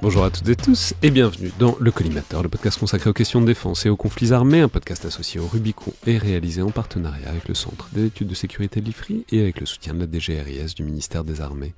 Bonjour à toutes et tous et bienvenue dans Le Collimateur, le podcast consacré aux questions de défense et aux conflits armés, un podcast associé au Rubicon et réalisé en partenariat avec le Centre des études de sécurité de l'IFRI et avec le soutien de la DGRIS du ministère des Armées.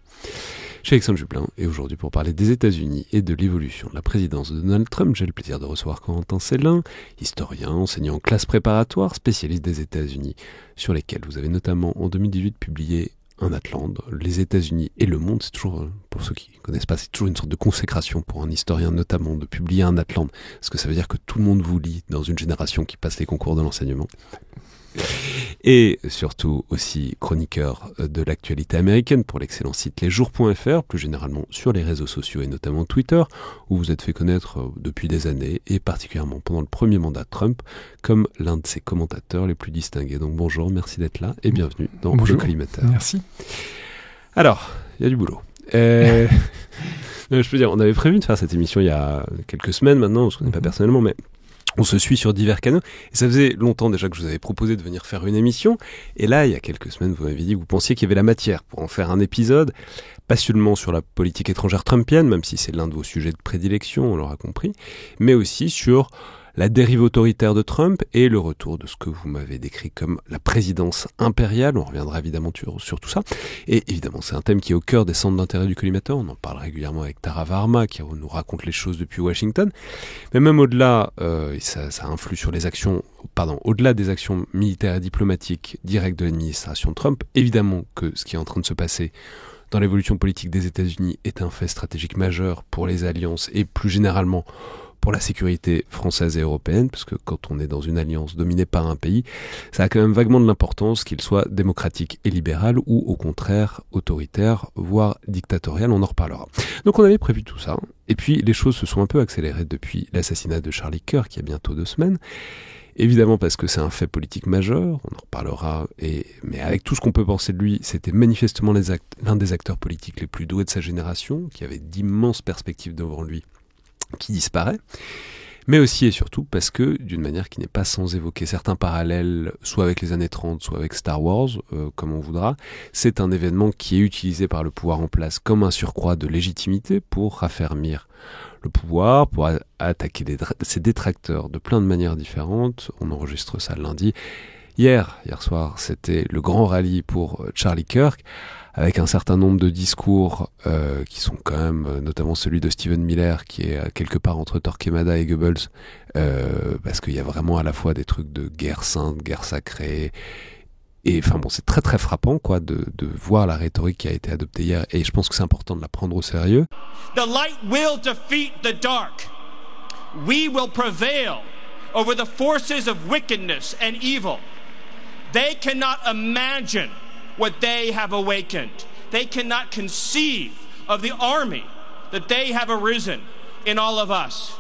Je suis Alexandre Jublin et aujourd'hui pour parler des États-Unis et de l'évolution de la présidence de Donald Trump, j'ai le plaisir de recevoir Corentin Célin, historien, enseignant en classe préparatoire, spécialiste des États-Unis, sur lesquels vous avez notamment en 2018 publié un Atlante, les États-Unis et le monde. C'est toujours, pour ceux qui ne connaissent pas, c'est toujours une sorte de consécration pour un historien notamment de publier un Atlante, parce que ça veut dire que tout le monde vous lit dans une génération qui passe les concours de l'enseignement. Et surtout aussi chroniqueur de l'actualité américaine pour l'excellent site lesjours.fr, plus généralement sur les réseaux sociaux et notamment Twitter, où vous êtes fait connaître depuis des années et particulièrement pendant le premier mandat de Trump comme l'un de ses commentateurs les plus distingués. Donc bonjour, merci d'être là et bienvenue dans Le Collimateur. Merci. Alors, il y a du boulot. Je peux dire, on avait prévu de faire cette émission il y a quelques semaines maintenant, on se connaît pas personnellement, mais on se suit sur divers canaux, et ça faisait longtemps déjà que je vous avais proposé de venir faire une émission, et là, il y a quelques semaines, vous m'avez dit que vous pensiez qu'il y avait la matière pour en faire un épisode, pas seulement sur la politique étrangère trumpienne, même si c'est l'un de vos sujets de prédilection, on l'aura compris, mais aussi sur la dérive autoritaire de Trump et le retour de ce que vous m'avez décrit comme la présidence impériale. On reviendra évidemment sur tout ça. Et évidemment, c'est un thème qui est au cœur des centres d'intérêt du Collimateur. On en parle régulièrement avec Tara Varma, qui nous raconte les choses depuis Washington. Mais même au-delà, ça influe sur les actions, au-delà des actions militaires et diplomatiques directes de l'administration Trump, évidemment que ce qui est en train de se passer dans l'évolution politique des États-Unis est un fait stratégique majeur pour les alliances et plus généralement pour la sécurité française et européenne, parce que quand on est dans une alliance dominée par un pays, ça a quand même vaguement de l'importance qu'il soit démocratique et libéral, ou au contraire autoritaire, voire dictatorial, on en reparlera. Donc on avait prévu tout ça, et puis les choses se sont un peu accélérées depuis l'assassinat de Charlie Kirk, il y a bientôt 2 semaines, évidemment parce que c'est un fait politique majeur, on en reparlera, mais avec tout ce qu'on peut penser de lui, c'était manifestement l'un des acteurs politiques les plus doués de sa génération, qui avait d'immenses perspectives devant lui, qui disparaît, mais aussi et surtout parce que, d'une manière qui n'est pas sans évoquer certains parallèles, soit avec les années 30, soit avec Star Wars, comme on voudra, c'est un événement qui est utilisé par le pouvoir en place comme un surcroît de légitimité pour raffermir le pouvoir, pour attaquer ses détracteurs de plein de manières différentes. On enregistre ça lundi. Hier soir, c'était le grand rallye pour Charlie Kirk, avec un certain nombre de discours qui sont quand même, notamment celui de Stephen Miller, qui est quelque part entre Torquemada et Goebbels, parce qu'il y a vraiment à la fois des trucs de guerre sainte, guerre sacrée, et enfin bon, c'est très très frappant quoi de voir la rhétorique qui a été adoptée hier, et je pense que c'est important de la prendre au sérieux. The light will defeat the dark. We will prevail over the forces of wickedness and evil. They cannot imagine what they have awakened. They cannot conceive of the army that they have arisen in all of us.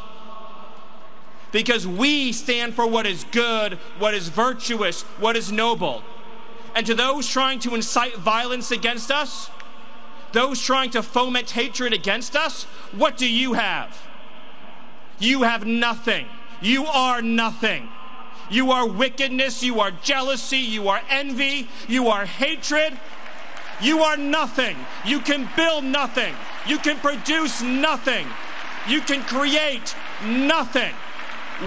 Because we stand for what is good, what is virtuous, what is noble. And to those trying to incite violence against us, those trying to foment hatred against us, what do you have? You have nothing. You are nothing. You are wickedness, you are jealousy, you are envy, you are hatred. You are nothing. You can build nothing. You can produce nothing. You can create nothing.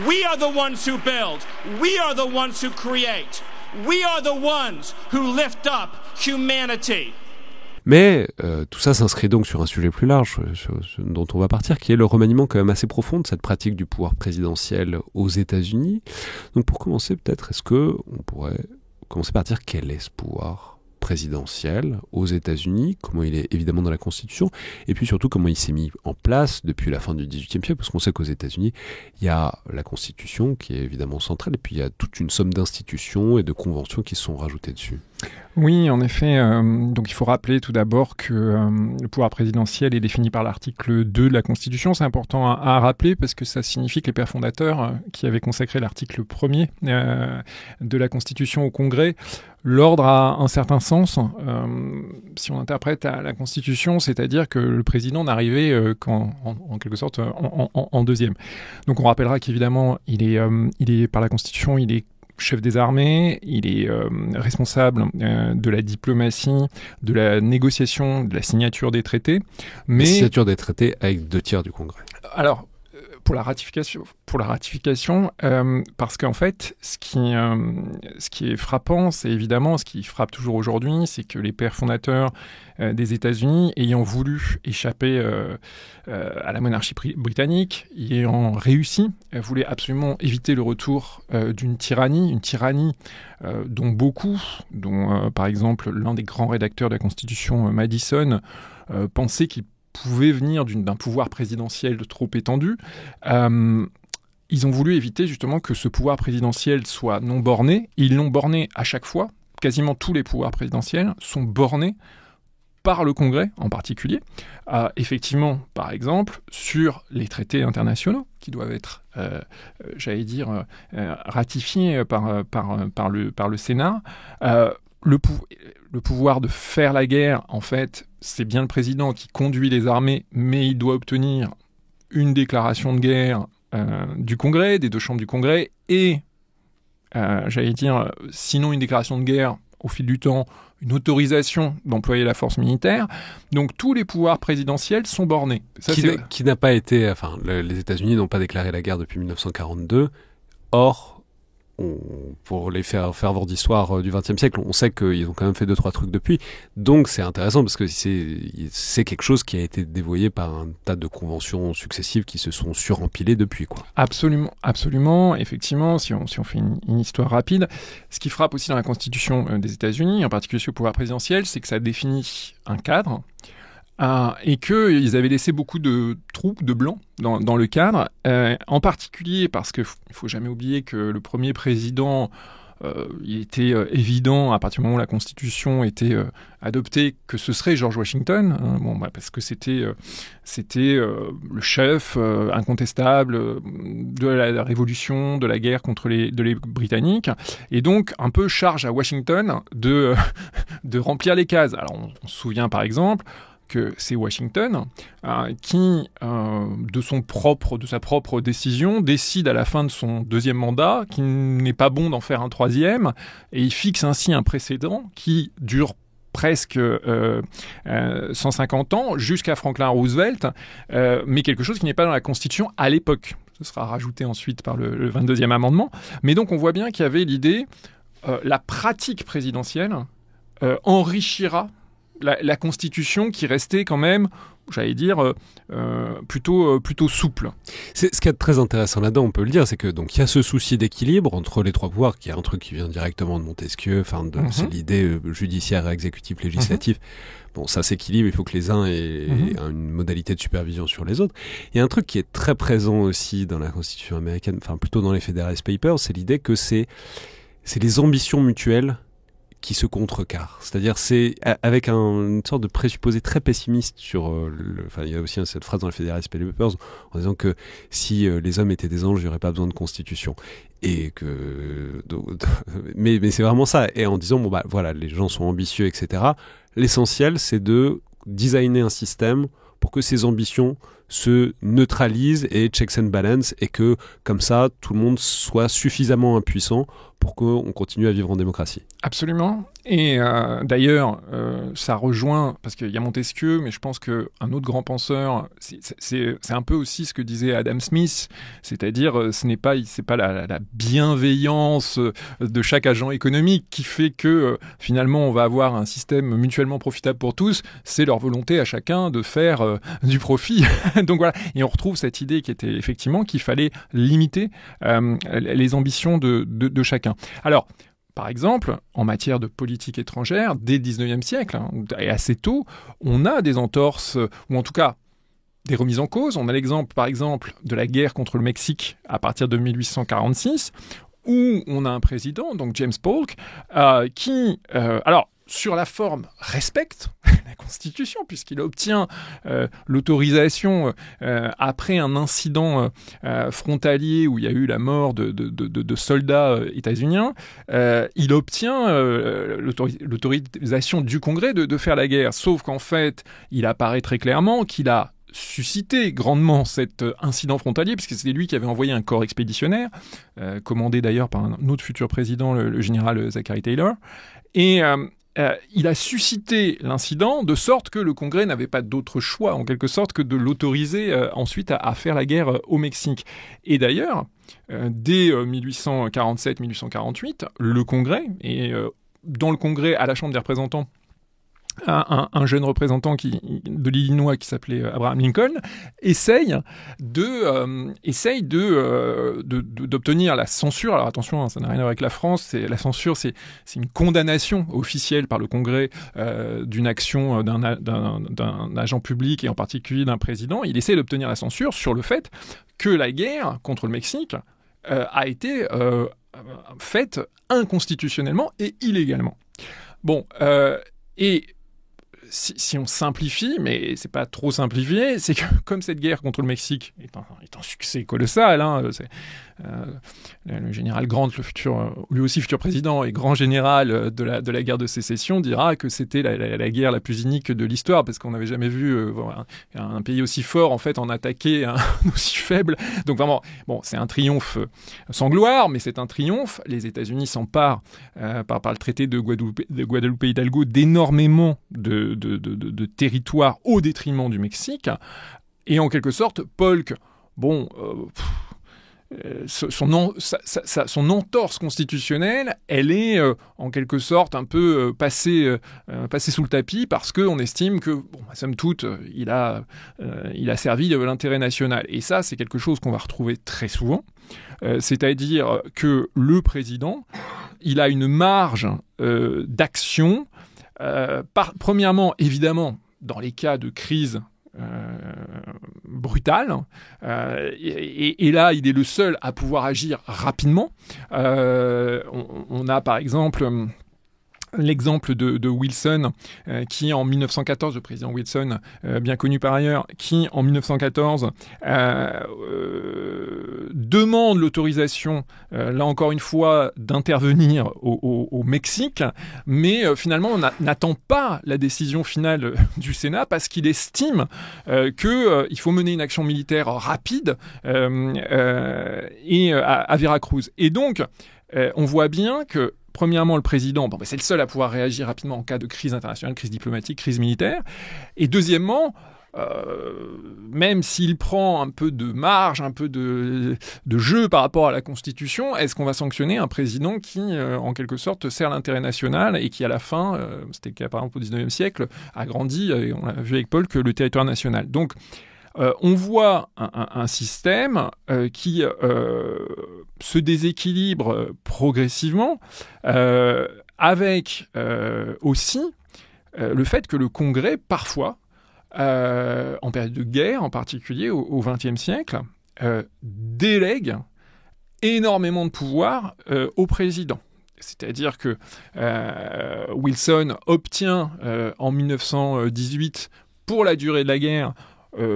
We are the ones who build. We are the ones who create. We are the ones who lift up humanity. Mais tout ça s'inscrit donc sur un sujet plus large dont on va partir, qui est le remaniement quand même assez profond de cette pratique du pouvoir présidentiel aux États-Unis. Donc pour commencer, peut-être, est-ce que on pourrait commencer par dire quel est ce pouvoir présidentiel aux États-Unis, comment il est évidemment dans la Constitution, et puis surtout comment il s'est mis en place depuis la fin du XVIIIe siècle, parce qu'on sait qu'aux États-Unis, il y a la Constitution qui est évidemment centrale, et puis il y a toute une somme d'institutions et de conventions qui se sont rajoutées dessus. Oui, en effet. Donc il faut rappeler tout d'abord que le pouvoir présidentiel est défini par l'article 2 de la Constitution. C'est important à rappeler parce que ça signifie que les pères fondateurs qui avaient consacré l'article 1er de la Constitution au Congrès, l'ordre a un certain sens. Si on interprète la Constitution, c'est-à-dire que le président n'arrivait en quelque sorte en deuxième. Donc on rappellera qu'évidemment, il est par la Constitution, il est chef des armées, il est responsable de la diplomatie, de la négociation, de la signature des traités. La signature des traités avec 2/3 du Congrès. Alors, pour la ratification, parce qu'en fait, ce qui est frappant, c'est évidemment ce qui frappe toujours aujourd'hui, c'est que les pères fondateurs des États-Unis, ayant voulu échapper à la monarchie britannique, ayant réussi, voulaient absolument éviter le retour d'une tyrannie, dont beaucoup, par exemple l'un des grands rédacteurs de la Constitution, Madison, pensaient qu'il pouvait venir d'un pouvoir présidentiel trop étendu. Ils ont voulu éviter justement que ce pouvoir présidentiel soit non borné. Ils l'ont borné à chaque fois. Quasiment tous les pouvoirs présidentiels sont bornés par le Congrès en particulier. Effectivement, par exemple, sur les traités internationaux qui doivent être, ratifiés par le Sénat. Le pouvoir de faire la guerre, en fait, c'est bien le président qui conduit les armées, mais il doit obtenir une déclaration de guerre du Congrès, des 2 chambres du Congrès, et, sinon une déclaration de guerre, au fil du temps, une autorisation d'employer la force militaire. Donc tous les pouvoirs présidentiels sont bornés. Ça, qui n'a pas été... Enfin, les États-Unis n'ont pas déclaré la guerre depuis 1942. Or... pour les ferveurs d'histoire du XXe siècle, on sait qu'ils ont quand même fait 2-3 trucs depuis. Donc c'est intéressant parce que c'est quelque chose qui a été dévoyé par un tas de conventions successives qui se sont surempilées depuis, quoi. Absolument, absolument. Effectivement, si on fait une histoire rapide, ce qui frappe aussi dans la Constitution des États-Unis, en particulier sur le pouvoir présidentiel, c'est que ça définit un cadre. Et qu'ils avaient laissé beaucoup de trous, de blancs dans le cadre, en particulier parce qu'il ne faut jamais oublier que le premier président, il était évident à partir du moment où la Constitution était adoptée que ce serait George Washington, parce que c'était le chef incontestable de la révolution, de la guerre contre les Britanniques, et donc un peu charge à Washington de remplir les cases. Alors on se souvient par exemple que c'est Washington qui, de sa propre décision, décide à la fin de son 2e mandat qu'il n'est pas bon d'en faire un 3e, et il fixe ainsi un précédent qui dure presque 150 ans, jusqu'à Franklin Roosevelt, mais quelque chose qui n'est pas dans la Constitution à l'époque. Ce sera rajouté ensuite par le 22e amendement. Mais donc on voit bien qu'il y avait l'idée, la pratique présidentielle enrichira la Constitution qui restait quand même, plutôt souple. Ce qui est très intéressant là-dedans, on peut le dire, c'est que donc il y a ce souci d'équilibre entre les 3 pouvoirs, qui est un truc qui vient directement de Montesquieu, c'est l'idée judiciaire, exécutif, législatif. Bon, ça s'équilibre, il faut que les uns aient une modalité de supervision sur les autres. Il y a un truc qui est très présent aussi dans la Constitution américaine, plutôt dans les Federalist Papers, c'est l'idée que c'est les ambitions mutuelles qui se contrecarrent. C'est-à-dire, c'est avec une sorte de présupposé très pessimiste sur il y a aussi cette phrase dans les Federalist Papers en disant que si les hommes étaient des anges, il n'y aurait pas besoin de constitution. Et que... mais c'est vraiment ça. Et en disant, voilà, les gens sont ambitieux, etc. L'essentiel, c'est de designer un système pour que ces ambitions se neutralisent et checks and balance, et que, comme ça, tout le monde soit suffisamment impuissant pour qu'on continue à vivre en démocratie. Absolument. Et d'ailleurs, ça rejoint, parce qu'il y a Montesquieu, mais je pense qu'un autre grand penseur, c'est un peu aussi ce que disait Adam Smith, c'est-à-dire c'est pas la bienveillance de chaque agent économique qui fait que finalement on va avoir un système mutuellement profitable pour tous, c'est leur volonté à chacun de faire du profit. Donc voilà, et on retrouve cette idée qui était effectivement qu'il fallait limiter les ambitions de chacun. Alors, par exemple, en matière de politique étrangère, dès le 19e siècle, et assez tôt, on a des entorses, ou en tout cas des remises en cause. On a l'exemple, par exemple, de la guerre contre le Mexique à partir de 1846, où on a un président, donc James Polk, qui, sur la forme, respecte la Constitution, puisqu'il obtient l'autorisation après un incident frontalier où il y a eu la mort de soldats états-uniens. Il obtient l'autorisation du Congrès de faire la guerre, sauf qu'en fait, il apparaît très clairement qu'il a suscité grandement cet incident frontalier, puisque c'était lui qui avait envoyé un corps expéditionnaire, commandé d'ailleurs par un autre futur président, le général Zachary Taylor, et il a suscité l'incident de sorte que le Congrès n'avait pas d'autre choix, en quelque sorte, que de l'autoriser ensuite à faire la guerre au Mexique. Et d'ailleurs, dès 1847-1848, le Congrès, et dans le Congrès, à la Chambre des représentants, un jeune représentant de l'Illinois qui s'appelait Abraham Lincoln essaye d'obtenir la censure. Alors attention, ça n'a rien à voir avec la France. La censure, c'est une condamnation officielle par le Congrès d'une action d'un agent public et en particulier d'un président. Il essaie d'obtenir la censure sur le fait que la guerre contre le Mexique a été faite inconstitutionnellement et illégalement. Bon, et si on simplifie, mais c'est pas trop simplifié, c'est que comme cette guerre contre le Mexique est un succès colossal, le général Grant, lui aussi futur président et grand général de la guerre de sécession, dira que c'était la guerre la plus inique de l'histoire, parce qu'on n'avait jamais vu un pays aussi fort en fait en attaquer un aussi faible. Donc vraiment, bon, c'est un triomphe sans gloire, mais c'est un triomphe. Les États-Unis s'emparent par le traité de Guadalupe Hidalgo d'énormément de territoire au détriment du Mexique. Et en quelque sorte, Polk, son entorse constitutionnelle, elle est en quelque sorte un peu passée sous le tapis parce qu'on estime que, somme toute, il a servi de l'intérêt national. Et ça, c'est quelque chose qu'on va retrouver très souvent. C'est-à-dire que le président, il a une marge d'action. Premièrement, évidemment, dans les cas de crise brutale, et là, il est le seul à pouvoir agir rapidement. On a par exemple l'exemple de Wilson, qui en 1914, le président Wilson, bien connu par ailleurs, qui en 1914 demande l'autorisation, là encore une fois, d'intervenir au Mexique, mais finalement n'attend pas la décision finale du Sénat parce qu'il estime qu'il faut mener une action militaire rapide et à Veracruz. Et donc, on voit bien que premièrement, le président, c'est le seul à pouvoir réagir rapidement en cas de crise internationale, crise diplomatique, crise militaire. Et deuxièmement, même s'il prend un peu de marge, un peu de jeu par rapport à la Constitution, est-ce qu'on va sanctionner un président qui, en quelque sorte, sert l'intérêt national et qui, à la fin, c'était le cas par exemple au XIXe siècle, a grandi, et on l'a vu avec Polk, le territoire national. Donc, on voit un système qui se déséquilibre progressivement, avec aussi le fait que le Congrès, parfois, en période de guerre en particulier au XXe siècle, délègue énormément de pouvoir au président. C'est-à-dire que Wilson obtient en 1918, pour la durée de la guerre,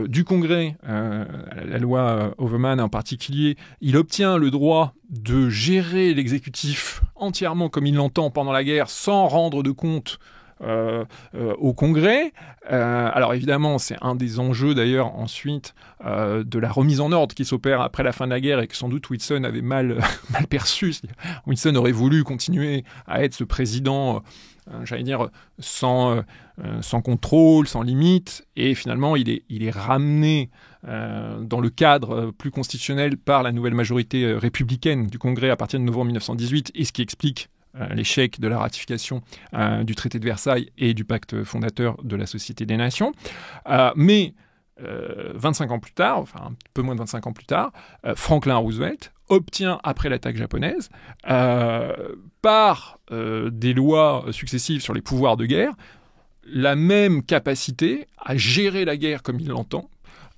du Congrès, la loi Overman en particulier, il obtient le droit de gérer l'exécutif entièrement comme il l'entend pendant la guerre, sans rendre de compte au Congrès. Alors évidemment, c'est un des enjeux d'ailleurs ensuite de la remise en ordre qui s'opère après la fin de la guerre et que sans doute Wilson avait mal perçu. Wilson aurait voulu continuer à être ce président j'allais dire, sans contrôle, sans limite, et finalement il est ramené dans le cadre plus constitutionnel par la nouvelle majorité républicaine du Congrès à partir de novembre 1918, et ce qui explique l'échec de la ratification du traité de Versailles et du pacte fondateur de la Société des Nations. Mais 25 ans plus tard, enfin un peu moins de 25 ans plus tard, Franklin Roosevelt obtient, après l'attaque japonaise, par des lois successives sur les pouvoirs de guerre, la même capacité à gérer la guerre comme il l'entend,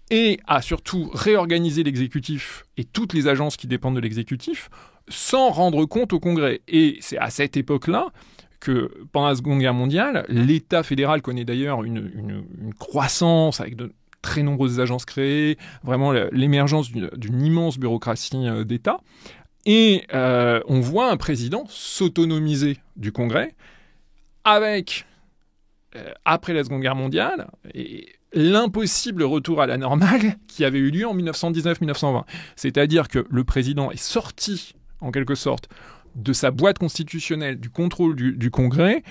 et à surtout réorganiser l'exécutif et toutes les agences qui dépendent de l'exécutif, sans rendre compte au Congrès. Et c'est à cette époque-là que, pendant la Seconde Guerre mondiale, l'État fédéral connaît d'ailleurs une croissance avec de très nombreuses agences créées, vraiment l'émergence d'une immense bureaucratie d'État. Et on voit un président s'autonomiser du Congrès avec, après la Seconde Guerre mondiale, et l'impossible retour à la normale qui avait eu lieu en 1919-1920. C'est-à-dire que le président est sorti, en quelque sorte, de sa boîte constitutionnelle, du contrôle du Congrès,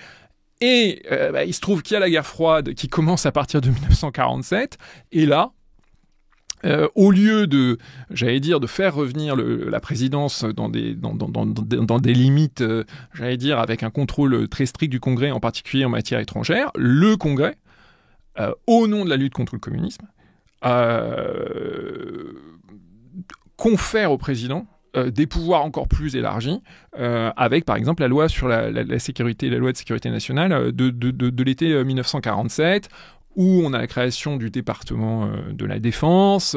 et il se trouve qu'il y a la guerre froide qui commence à partir de 1947, et là, au lieu de faire revenir la présidence dans des limites, avec un contrôle très strict du Congrès, en particulier en matière étrangère, le Congrès, au nom de la lutte contre le communisme, confère au président des pouvoirs encore plus élargis, avec par exemple la loi sur la sécurité, la loi de sécurité nationale de l'été 1947, où on a la création du département de la défense,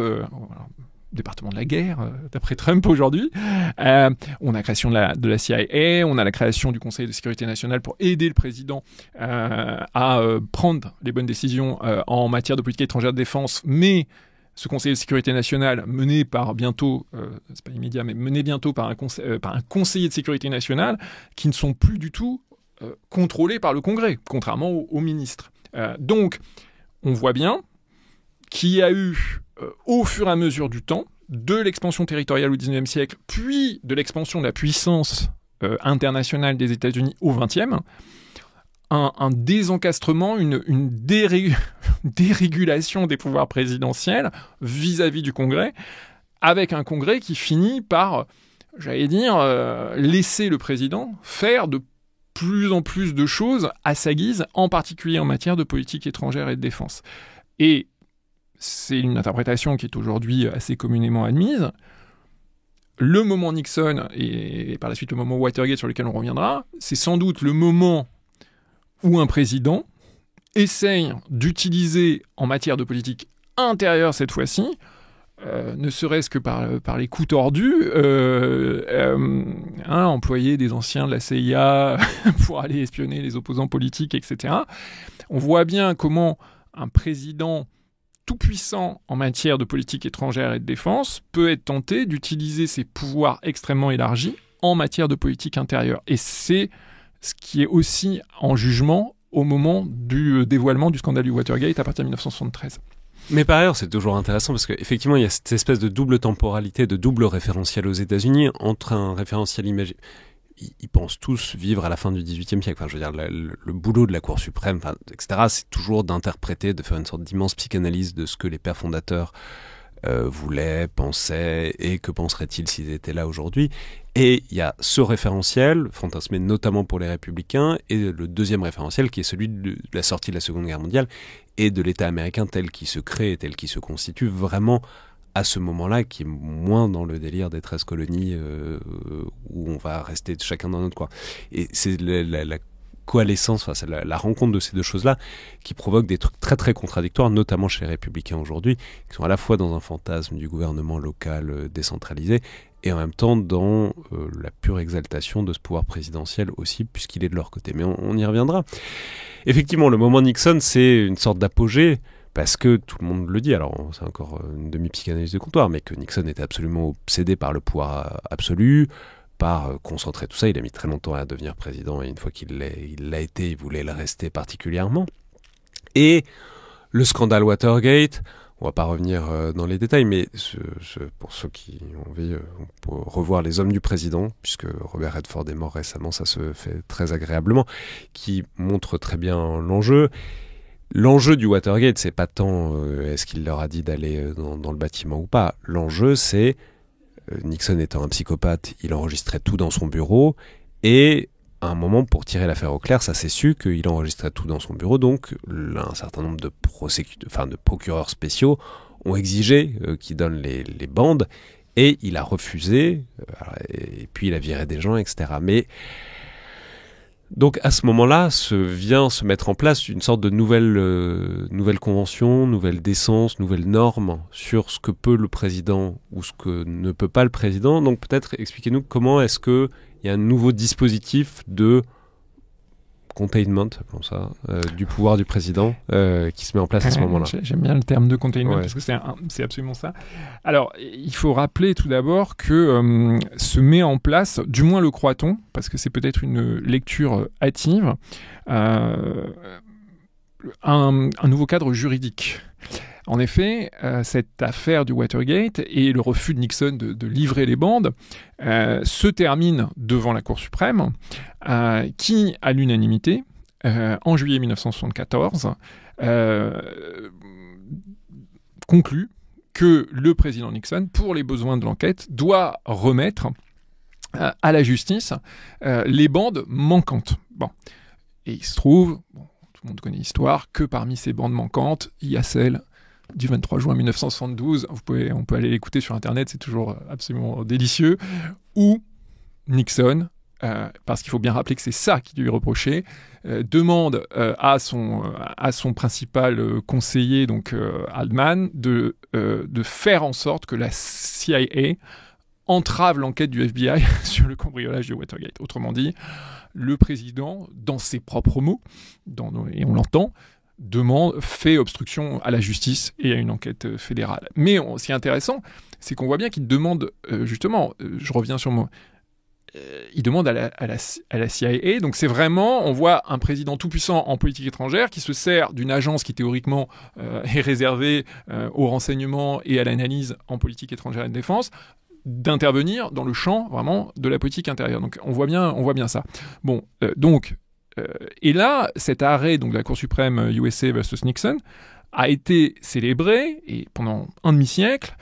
département de la guerre, d'après Trump aujourd'hui. On a la création de la CIA, on a la création du Conseil de sécurité nationale pour aider le président à prendre les bonnes décisions en matière de politique étrangère de défense, mais ce Conseil de sécurité nationale, mené par bientôt, c'est pas immédiat, mais mené bientôt par un conseiller de sécurité nationale, qui ne sont plus du tout contrôlés par le Congrès, contrairement aux ministres. Donc, on voit bien qu'il y a eu, au fur et à mesure du temps, de l'expansion territoriale au XIXe siècle, puis de l'expansion de la puissance internationale des États-Unis au XXe, un désencastrement, une dérégulation des pouvoirs présidentiels vis-à-vis du Congrès, avec un Congrès qui finit par, laisser le président faire de plus en plus de choses à sa guise, en particulier en matière de politique étrangère et de défense. Et c'est une interprétation qui est aujourd'hui assez communément admise. Le moment Nixon, et par la suite le moment Watergate sur lequel on reviendra, c'est sans doute le moment où un président essaye d'utiliser, en matière de politique intérieure cette fois-ci, ne serait-ce que par les coups tordus, employer des anciens de la CIA pour aller espionner les opposants politiques, etc. On voit bien comment un président tout-puissant en matière de politique étrangère et de défense peut être tenté d'utiliser ses pouvoirs extrêmement élargis en matière de politique intérieure. Et c'est ce qui est aussi en jugement au moment du dévoilement du scandale du Watergate à partir de 1973. Mais par ailleurs, c'est toujours intéressant parce qu'effectivement, il y a cette espèce de double temporalité, de double référentiel aux États-Unis entre un référentiel imaginaire. Ils pensent tous vivre à la fin du XVIIIe siècle. Enfin, je veux dire, le boulot de la Cour suprême, etc., c'est toujours d'interpréter, de faire une sorte d'immense psychanalyse de ce que les pères fondateurs voulaient, pensaient, et que penseraient-ils s'ils étaient là aujourd'hui. Et il y a ce référentiel, fantasmé notamment pour les républicains, et le deuxième référentiel qui est celui de la sortie de la Seconde Guerre mondiale et de l'État américain tel qu'il se crée et tel qu'il se constitue vraiment à ce moment-là, qui est moins dans le délire des 13 colonies où on va rester chacun dans notre coin. Et c'est la coalescence, enfin, c'est la rencontre de ces deux choses-là qui provoque des trucs très très contradictoires, notamment chez les républicains aujourd'hui, qui sont à la fois dans un fantasme du gouvernement local décentralisé et en même temps dans la pure exaltation de ce pouvoir présidentiel aussi, puisqu'il est de leur côté. Mais on y reviendra. Effectivement, le moment Nixon, c'est une sorte d'apogée, parce que tout le monde le dit, alors c'est encore une demi-psychanalyse de comptoir, mais que Nixon était absolument obsédé par le pouvoir absolu, par concentrer tout ça. Il a mis très longtemps à devenir président, et une fois qu'il l'a été, il voulait le rester particulièrement. Et le scandale Watergate, on va pas revenir dans les détails, mais pour ceux qui ont envie, on peut revoir Les Hommes du Président, puisque Robert Redford est mort récemment, ça se fait très agréablement, qui montre très bien l'enjeu. L'enjeu du Watergate, c'est pas tant est-ce qu'il leur a dit d'aller dans le bâtiment ou pas. L'enjeu, c'est Nixon étant un psychopathe, il enregistrait tout dans son bureau, et à un moment, pour tirer l'affaire au clair, ça s'est su qu'il enregistrait tout dans son bureau, donc un certain nombre de procureurs spéciaux ont exigé qu'il donne les bandes, et il a refusé, et puis il a viré des gens, etc. Mais donc à ce moment-là, vient se mettre en place une sorte de nouvelle convention, nouvelle décence, nouvelle norme sur ce que peut le président ou ce que ne peut pas le président. Donc peut-être expliquez-nous comment est-ce qu'il y a un nouveau dispositif de containment, appelons ça, du pouvoir du président qui se met en place à ce moment-là. J'aime bien le terme de containment parce que c'est absolument ça. Alors, il faut rappeler tout d'abord que se met en place, du moins le croit-on, parce que c'est peut-être une lecture hâtive, un nouveau cadre juridique En effet, cette affaire du Watergate et le refus de Nixon de livrer les bandes se termine devant la Cour suprême, qui, à l'unanimité, en juillet 1974, conclut que le président Nixon, pour les besoins de l'enquête, doit remettre à la justice les bandes manquantes. Bon. Et il se trouve, tout le monde connaît l'histoire, que parmi ces bandes manquantes, il y a celle du 23 juin 1972, on peut aller l'écouter sur Internet, c'est toujours absolument délicieux, où Nixon, parce qu'il faut bien rappeler que c'est ça qui lui est reproché, demande à son principal conseiller, donc Haldeman, de faire en sorte que la CIA entrave l'enquête du FBI sur le cambriolage du Watergate. Autrement dit, le président, dans ses propres mots, et on l'entend, fait obstruction à la justice et à une enquête fédérale. Mais ce qui est intéressant, c'est qu'on voit bien qu'il demande, justement, je reviens sur moi, il demande à la CIA, donc c'est vraiment, on voit un président tout-puissant en politique étrangère qui se sert d'une agence qui théoriquement est réservée au renseignement et à l'analyse en politique étrangère et de défense, d'intervenir dans le champ vraiment de la politique intérieure. Donc on voit bien ça. Bon, et là, cet arrêt donc de la Cour suprême USA versus Nixon a été célébré, et pendant un demi-siècle,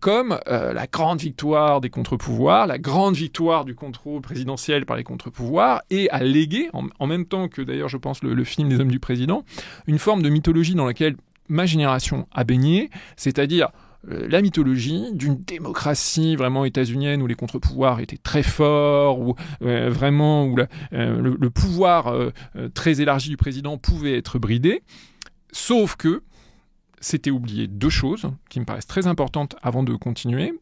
comme la grande victoire des contre-pouvoirs, la grande victoire du contrôle présidentiel par les contre-pouvoirs, et a légué, en même temps que d'ailleurs je pense le film des Hommes du Président, une forme de mythologie dans laquelle ma génération a baigné, c'est-à-dire la mythologie d'une démocratie vraiment états-unienne où les contre-pouvoirs étaient très forts, où vraiment où le pouvoir très élargi du président pouvait être bridé, sauf que c'était oublier deux choses qui me paraissent très importantes avant de continuer.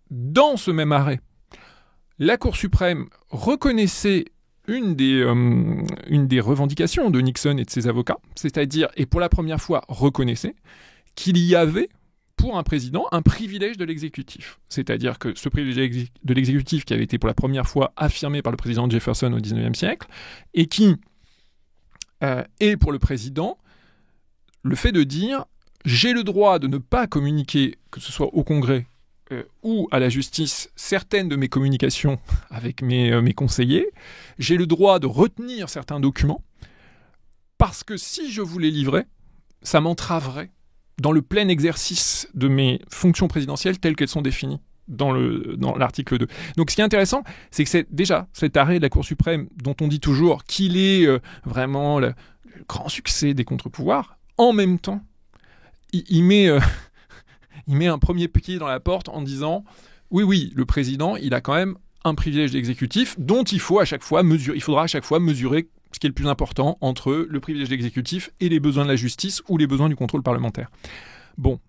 Dans ce même arrêt, la Cour suprême reconnaissait une des revendications de Nixon et de ses avocats, c'est-à-dire, et pour la première fois reconnaissait, qu'il y avait pour un président un privilège de l'exécutif. C'est-à-dire que ce privilège de l'exécutif qui avait été pour la première fois affirmé par le président Jefferson au XIXe siècle, et qui est pour le président le fait de dire « j'ai le droit de ne pas communiquer, que ce soit au Congrès ou à la justice, certaines de mes communications avec mes conseillers, j'ai le droit de retenir certains documents, parce que si je vous les livrais, ça m'entraverait dans le plein exercice de mes fonctions présidentielles telles qu'elles sont définies dans l'article 2. Donc ce qui est intéressant, c'est que c'est déjà cet arrêt de la Cour suprême dont on dit toujours qu'il est vraiment le grand succès des contre-pouvoirs, en même temps, il met un premier pied dans la porte en disant « Oui, le président, il a quand même un privilège d'exécutif dont il faudra à chaque fois mesurer ce qui est le plus important entre le privilège d'exécutif et les besoins de la justice ou les besoins du contrôle parlementaire. » Bon.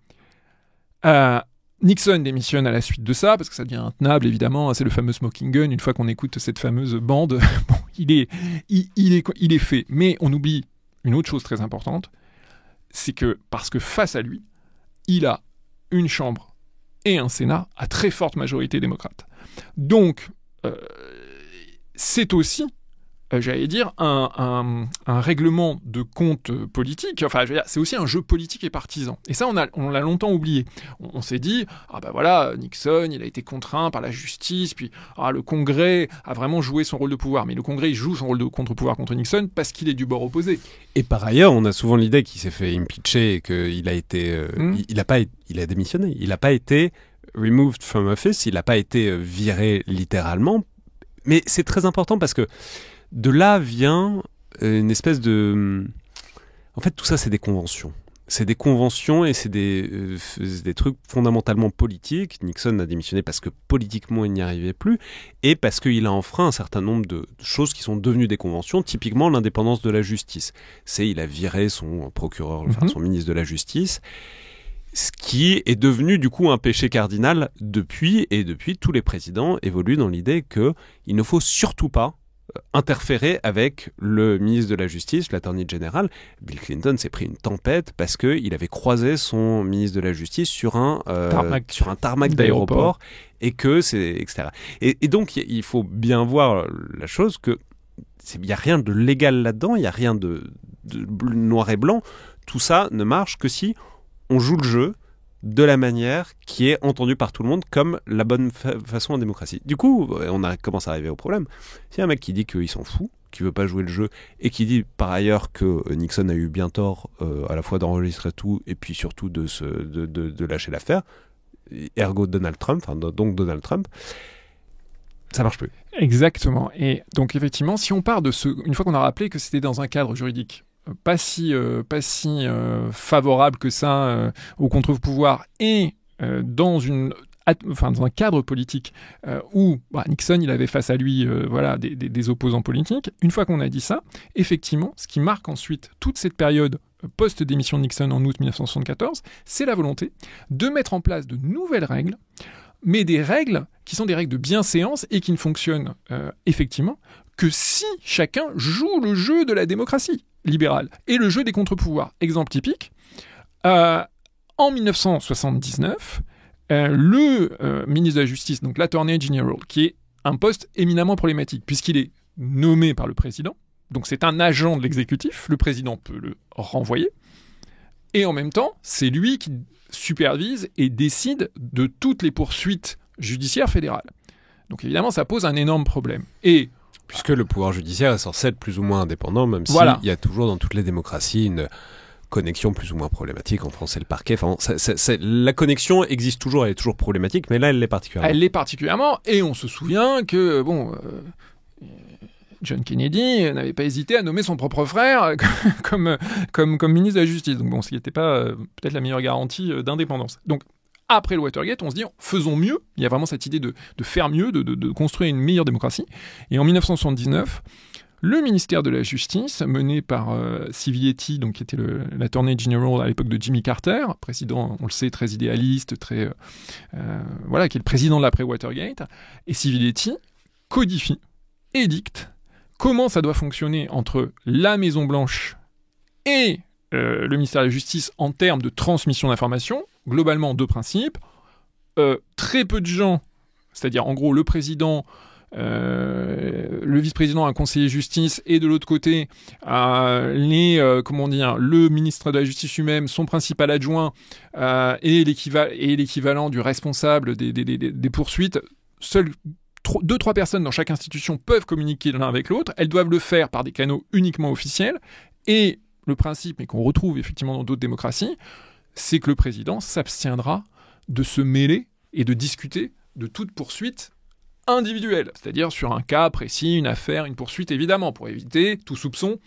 Nixon démissionne à la suite de ça, parce que ça devient intenable, évidemment. C'est le fameux smoking gun. Une fois qu'on écoute cette fameuse bande, bon, il est fait. Mais on oublie une autre chose très importante, c'est que, parce que face à lui, il a une chambre et un Sénat à très forte majorité démocrate. Donc, c'est aussi, j'allais dire, un règlement de compte politique. Enfin, je veux dire, c'est aussi un jeu politique et partisan. Et ça, on l'a longtemps oublié. On s'est dit, Nixon, il a été contraint par la justice, puis le Congrès a vraiment joué son rôle de pouvoir. Mais le Congrès, il joue son rôle de contre-pouvoir contre Nixon parce qu'il est du bord opposé. Et par ailleurs, on a souvent l'idée qu'il s'est fait impeacher et qu'il a été, il a démissionné. Il n'a pas été removed from office, il n'a pas été viré littéralement. Mais c'est très important parce que de là vient une espèce de... En fait, tout ça, c'est des conventions. C'est des conventions et c'est des trucs fondamentalement politiques. Nixon a démissionné parce que politiquement, il n'y arrivait plus et parce qu'il a enfreint un certain nombre de choses qui sont devenues des conventions, typiquement l'indépendance de la justice. Il a viré son procureur, son ministre de la Justice, ce qui est devenu du coup un péché cardinal depuis, et depuis, tous les présidents évoluent dans l'idée qu'il ne faut surtout pas interférer avec le ministre de la Justice, l'Attorney General. Bill Clinton s'est pris une tempête parce qu'il avait croisé son ministre de la Justice sur un tarmac d'aéroport et que c'est etc. Et donc il faut bien voir la chose que il n'y a rien de légal là-dedans, il n'y a rien noir et blanc. Tout ça ne marche que si on joue le jeu de la manière qui est entendue par tout le monde comme la bonne façon en démocratie. Du coup, on commence à arriver au problème. S'il y a un mec qui dit qu'il s'en fout, qui veut pas jouer le jeu, et qui dit par ailleurs que Nixon a eu bien tort à la fois d'enregistrer tout, et puis surtout de lâcher l'affaire, ergo Donald Trump, donc Donald Trump, ça marche plus. Exactement. Et donc effectivement, si on part de une fois qu'on a rappelé que c'était dans un cadre juridique pas si favorable que ça au contre-pouvoir et dans un cadre politique où Nixon il avait face à lui des opposants politiques. Une fois qu'on a dit ça, effectivement, ce qui marque ensuite toute cette période post-démission de Nixon en août 1974, c'est la volonté de mettre en place de nouvelles règles, mais des règles qui sont des règles de bienséance et qui ne fonctionnent effectivement que si chacun joue le jeu de la démocratie libérale et le jeu des contre-pouvoirs. Exemple typique, en 1979, le ministre de la Justice, donc l'Attorney General, qui est un poste éminemment problématique, puisqu'il est nommé par le président, donc c'est un agent de l'exécutif, le président peut le renvoyer, et en même temps, c'est lui qui supervise et décide de toutes les poursuites judiciaires fédérales. Donc évidemment, ça pose un énorme problème. Et puisque le pouvoir judiciaire est censé être plus ou moins indépendant, même s'il y a toujours dans toutes les démocraties une connexion plus ou moins problématique. En France, c'est le parquet. Enfin, la connexion existe toujours, elle est toujours problématique, mais là, elle l'est particulièrement. Elle l'est particulièrement, et on se souvient que, John Kennedy n'avait pas hésité à nommer son propre frère comme ministre de la Justice. Donc ce qui n'était pas peut-être la meilleure garantie d'indépendance. Donc, après le Watergate, on se dit, faisons mieux. Il y a vraiment cette idée de faire mieux, de construire une meilleure démocratie. Et en 1979, le ministère de la Justice, mené par Civiletti, donc qui était l'Attorney General à l'époque de Jimmy Carter, président, on le sait, très idéaliste, qui est le président de l'après-Watergate, et Civiletti codifie, édicte, comment ça doit fonctionner entre la Maison-Blanche et le ministère de la Justice en termes de transmission d'informations. Globalement, 2 principes. Très peu de gens, c'est-à-dire en gros le président, le vice-président, un conseiller justice, et de l'autre côté, le ministre de la Justice lui-même, son principal adjoint, et l'équivalent du responsable des poursuites. Seules 2-3 personnes dans chaque institution peuvent communiquer l'un avec l'autre. Elles doivent le faire par des canaux uniquement officiels. Et le principe, mais qu'on retrouve effectivement dans d'autres démocraties, c'est que le président s'abstiendra de se mêler et de discuter de toute poursuite individuelle, c'est-à-dire sur un cas précis, une affaire, une poursuite, évidemment, pour éviter tout soupçon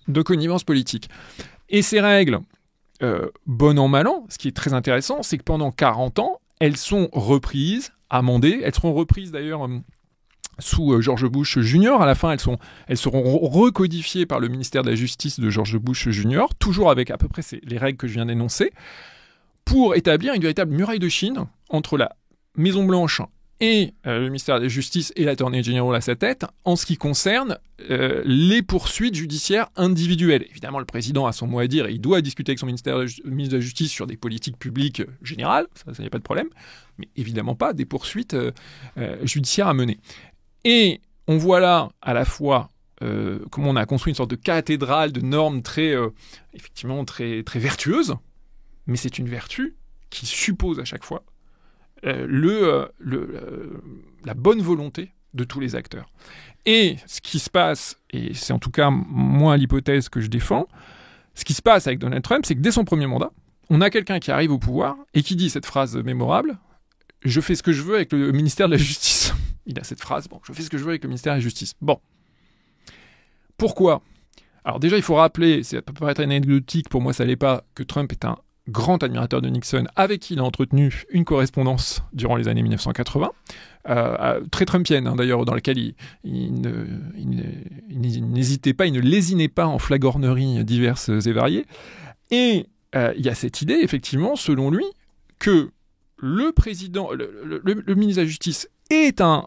de connivence politique. Et ces règles, bon an, mal an, ce qui est très intéressant, c'est que pendant 40 ans, elles sont reprises, amendées, elles seront reprises d'ailleurs sous George Bush Jr. À la fin, elles seront recodifiées par le ministère de la Justice de George Bush Jr., toujours avec à peu près les règles que je viens d'énoncer, pour établir une véritable muraille de Chine entre la Maison-Blanche et le ministère de la Justice et l'Attorney General à sa tête, en ce qui concerne les poursuites judiciaires individuelles. Évidemment, le président a son mot à dire et il doit discuter avec son ministre de la Justice sur des politiques publiques générales, ça n'y a pas de problème, mais évidemment pas des poursuites judiciaires à mener. Et on voit là, à la fois, comment on a construit une sorte de cathédrale de normes effectivement très, très vertueuses, mais c'est une vertu qui suppose à chaque fois la bonne volonté de tous les acteurs. Et ce qui se passe, et c'est en tout cas moi l'hypothèse que je défends, ce qui se passe avec Donald Trump, c'est que dès son premier mandat, on a quelqu'un qui arrive au pouvoir et qui dit cette phrase mémorable, « Je fais ce que je veux avec le ministère de la Justice ». Il a cette phrase, « Je fais ce que je veux avec le ministère de la Justice ». Bon. Pourquoi ? Alors déjà, il faut rappeler, ça peut paraître anecdotique, pour moi ça l'est pas, que Trump est un grand admirateur de Nixon, avec qui il a entretenu une correspondance durant les années 1980, très trumpienne d'ailleurs, dans laquelle il n'hésitait pas, il ne lésinait pas en flagorneries diverses et variées. Et il y a cette idée, effectivement, selon lui, que le président, le ministre de la Justice est un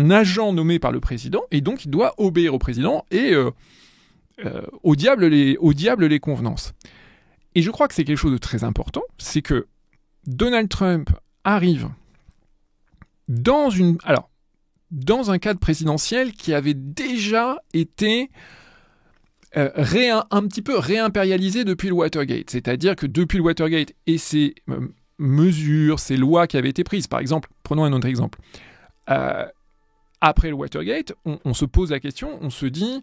agent nommé par le président, et donc il doit obéir au président, et au diable les convenances. Et je crois que c'est quelque chose de très important, c'est que Donald Trump arrive dans un cadre présidentiel qui avait déjà été un petit peu réimpérialisé depuis le Watergate. C'est-à-dire que depuis le Watergate et ses mesures, ces lois qui avaient été prises, par exemple, prenons un autre exemple. Après le Watergate, on se pose la question, on se dit,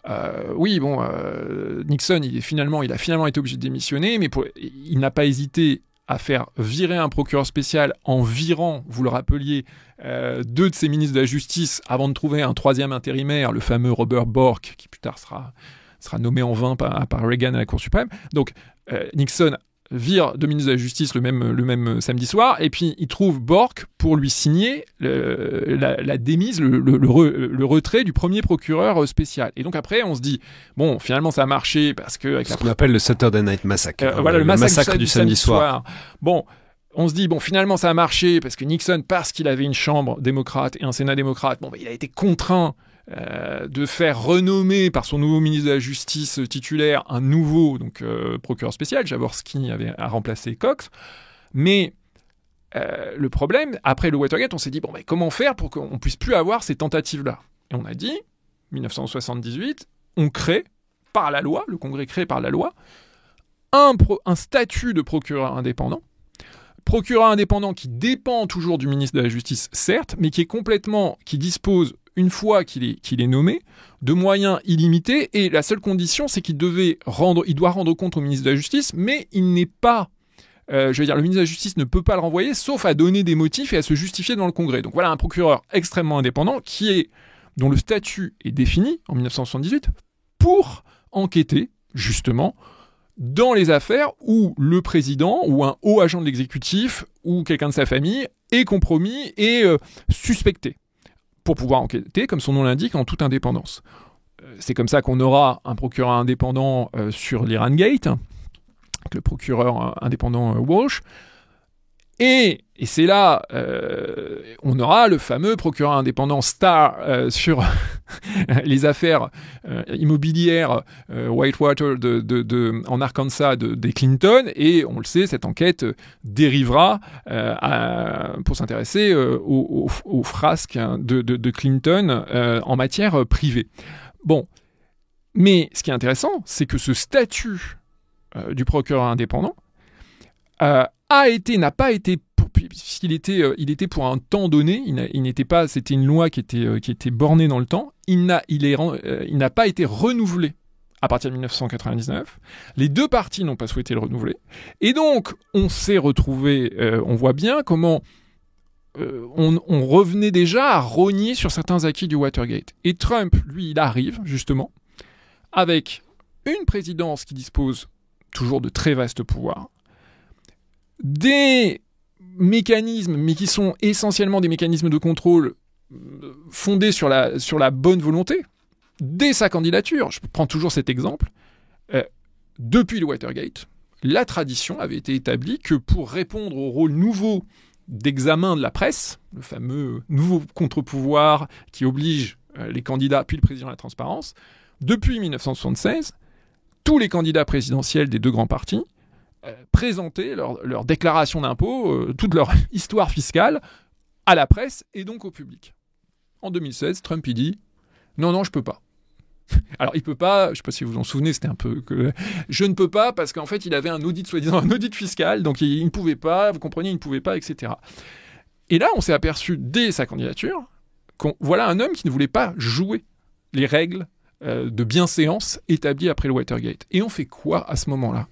Nixon, il a finalement été obligé de démissionner, mais il n'a pas hésité à faire virer un procureur spécial en virant, vous le rappeliez, 2 de ses ministres de la Justice avant de trouver un 3e intérimaire, le fameux Robert Bork, qui plus tard sera nommé en vain par Reagan à la Cour suprême. Donc Nixon vire 2 ministres de la Justice le même samedi soir, et puis il trouve Bork pour lui signer la démise, le retrait du premier procureur spécial. Et donc après, on se dit, bon, finalement ça a marché parce que... Ce qu'on appelle le Saturday Night Massacre. Voilà, le massacre du samedi soir. Bon, on se dit, bon, finalement ça a marché parce que Nixon, parce qu'il avait une chambre démocrate et un Sénat démocrate, il a été contraint de faire renommer par son nouveau ministre de la Justice titulaire un nouveau procureur spécial, Jaworski a remplacé Cox. Mais le problème, après le Watergate, on s'est dit, comment faire pour qu'on puisse plus avoir ces tentatives-là? Et on a dit, 1978, on crée par la loi, le Congrès crée par la loi, un statut de procureur indépendant. Procureur indépendant qui dépend toujours du ministre de la Justice, certes, mais qui dispose, une fois qu'il est nommé, de moyens illimités, et la seule condition, c'est qu'il doit rendre compte au ministre de la Justice, mais il n'est pas, le ministre de la Justice ne peut pas le renvoyer, sauf à donner des motifs et à se justifier devant le Congrès. Donc voilà un procureur extrêmement indépendant dont le statut est défini en 1978 pour enquêter, justement, dans les affaires où le président ou un haut agent de l'exécutif ou quelqu'un de sa famille est compromis et suspecté, pour pouvoir enquêter, comme son nom l'indique, en toute indépendance. C'est comme ça qu'on aura un procureur indépendant sur l'Iran Gate, le procureur indépendant Walsh, et c'est là, on aura le fameux procureur indépendant Starr sur les affaires immobilières Whitewater en Arkansas des Clinton, et on le sait, cette enquête dérivera pour s'intéresser aux frasques de Clinton en matière privée. Bon, mais ce qui est intéressant, c'est que ce statut du procureur indépendant n'a pas été, puisqu'il était pour un temps donné, il n'était pas, c'était une loi qui était bornée dans le temps, il n'a pas été renouvelé à partir de 1999. Les 2 parties n'ont pas souhaité le renouveler, et donc on s'est retrouvé, on voit bien comment on revenait déjà à rogner sur certains acquis du Watergate. Et Trump, lui, il arrive justement avec une présidence qui dispose toujours de très vastes pouvoirs, des mécanismes, mais qui sont essentiellement des mécanismes de contrôle fondés sur la bonne volonté. Dès sa candidature, je prends toujours cet exemple, depuis le Watergate, la tradition avait été établie que pour répondre au rôle nouveau d'examen de la presse, le fameux nouveau contre-pouvoir qui oblige les candidats puis le président à la transparence, depuis 1976, tous les candidats présidentiels des 2 grands partis présenter leur déclaration d'impôt, toute leur histoire fiscale à la presse et donc au public. En 2016, Trump il dit « Non, je peux pas ». Alors il peut pas, je ne sais pas si vous vous en souvenez, c'était un peu que je ne peux pas parce qu'en fait il avait un audit, soi-disant un audit fiscal, donc il ne pouvait pas, vous comprenez, il ne pouvait pas, etc. Et là on s'est aperçu dès sa candidature voilà un homme qui ne voulait pas jouer les règles de bienséance établies après le Watergate. Et on fait quoi à ce moment-là ?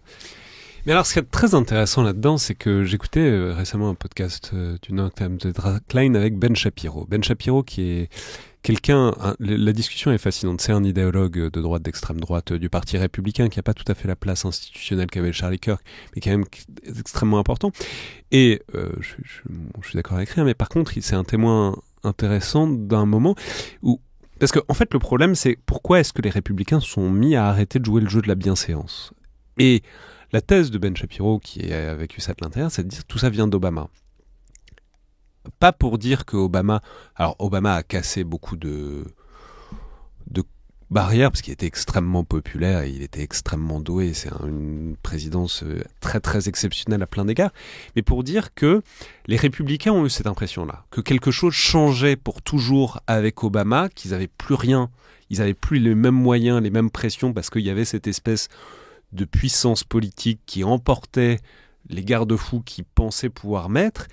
Mais alors, ce qui est très intéressant là-dedans, c'est que j'écoutais récemment un podcast du New York Times de Drake-Line avec Ben Shapiro. Ben Shapiro qui est quelqu'un... la discussion est fascinante. C'est un idéologue de droite, d'extrême droite du Parti républicain qui n'a pas tout à fait la place institutionnelle qu'avait Charlie Kirk, mais quand même extrêmement important. Et je suis d'accord avec rien, mais par contre, c'est un témoin intéressant d'un moment où... Parce que, en fait, le problème, c'est pourquoi est-ce que les républicains sont mis à arrêter de jouer le jeu de la bienséance ? Et... la thèse de Ben Shapiro, qui a vécu ça de l'intérieur, c'est de dire que tout ça vient d'Obama. Pas pour dire que Obama a cassé beaucoup de barrière, parce qu'il était extrêmement populaire et il était extrêmement doué. C'est une présidence très très exceptionnelle à plein d'égards. Mais pour dire que les républicains ont eu cette impression-là, que quelque chose changeait pour toujours avec Obama, qu'ils n'avaient plus rien, ils n'avaient plus les mêmes moyens, les mêmes pressions, parce qu'il y avait cette espèce de puissance politique qui emportait les garde-fous qu'ils pensaient pouvoir mettre,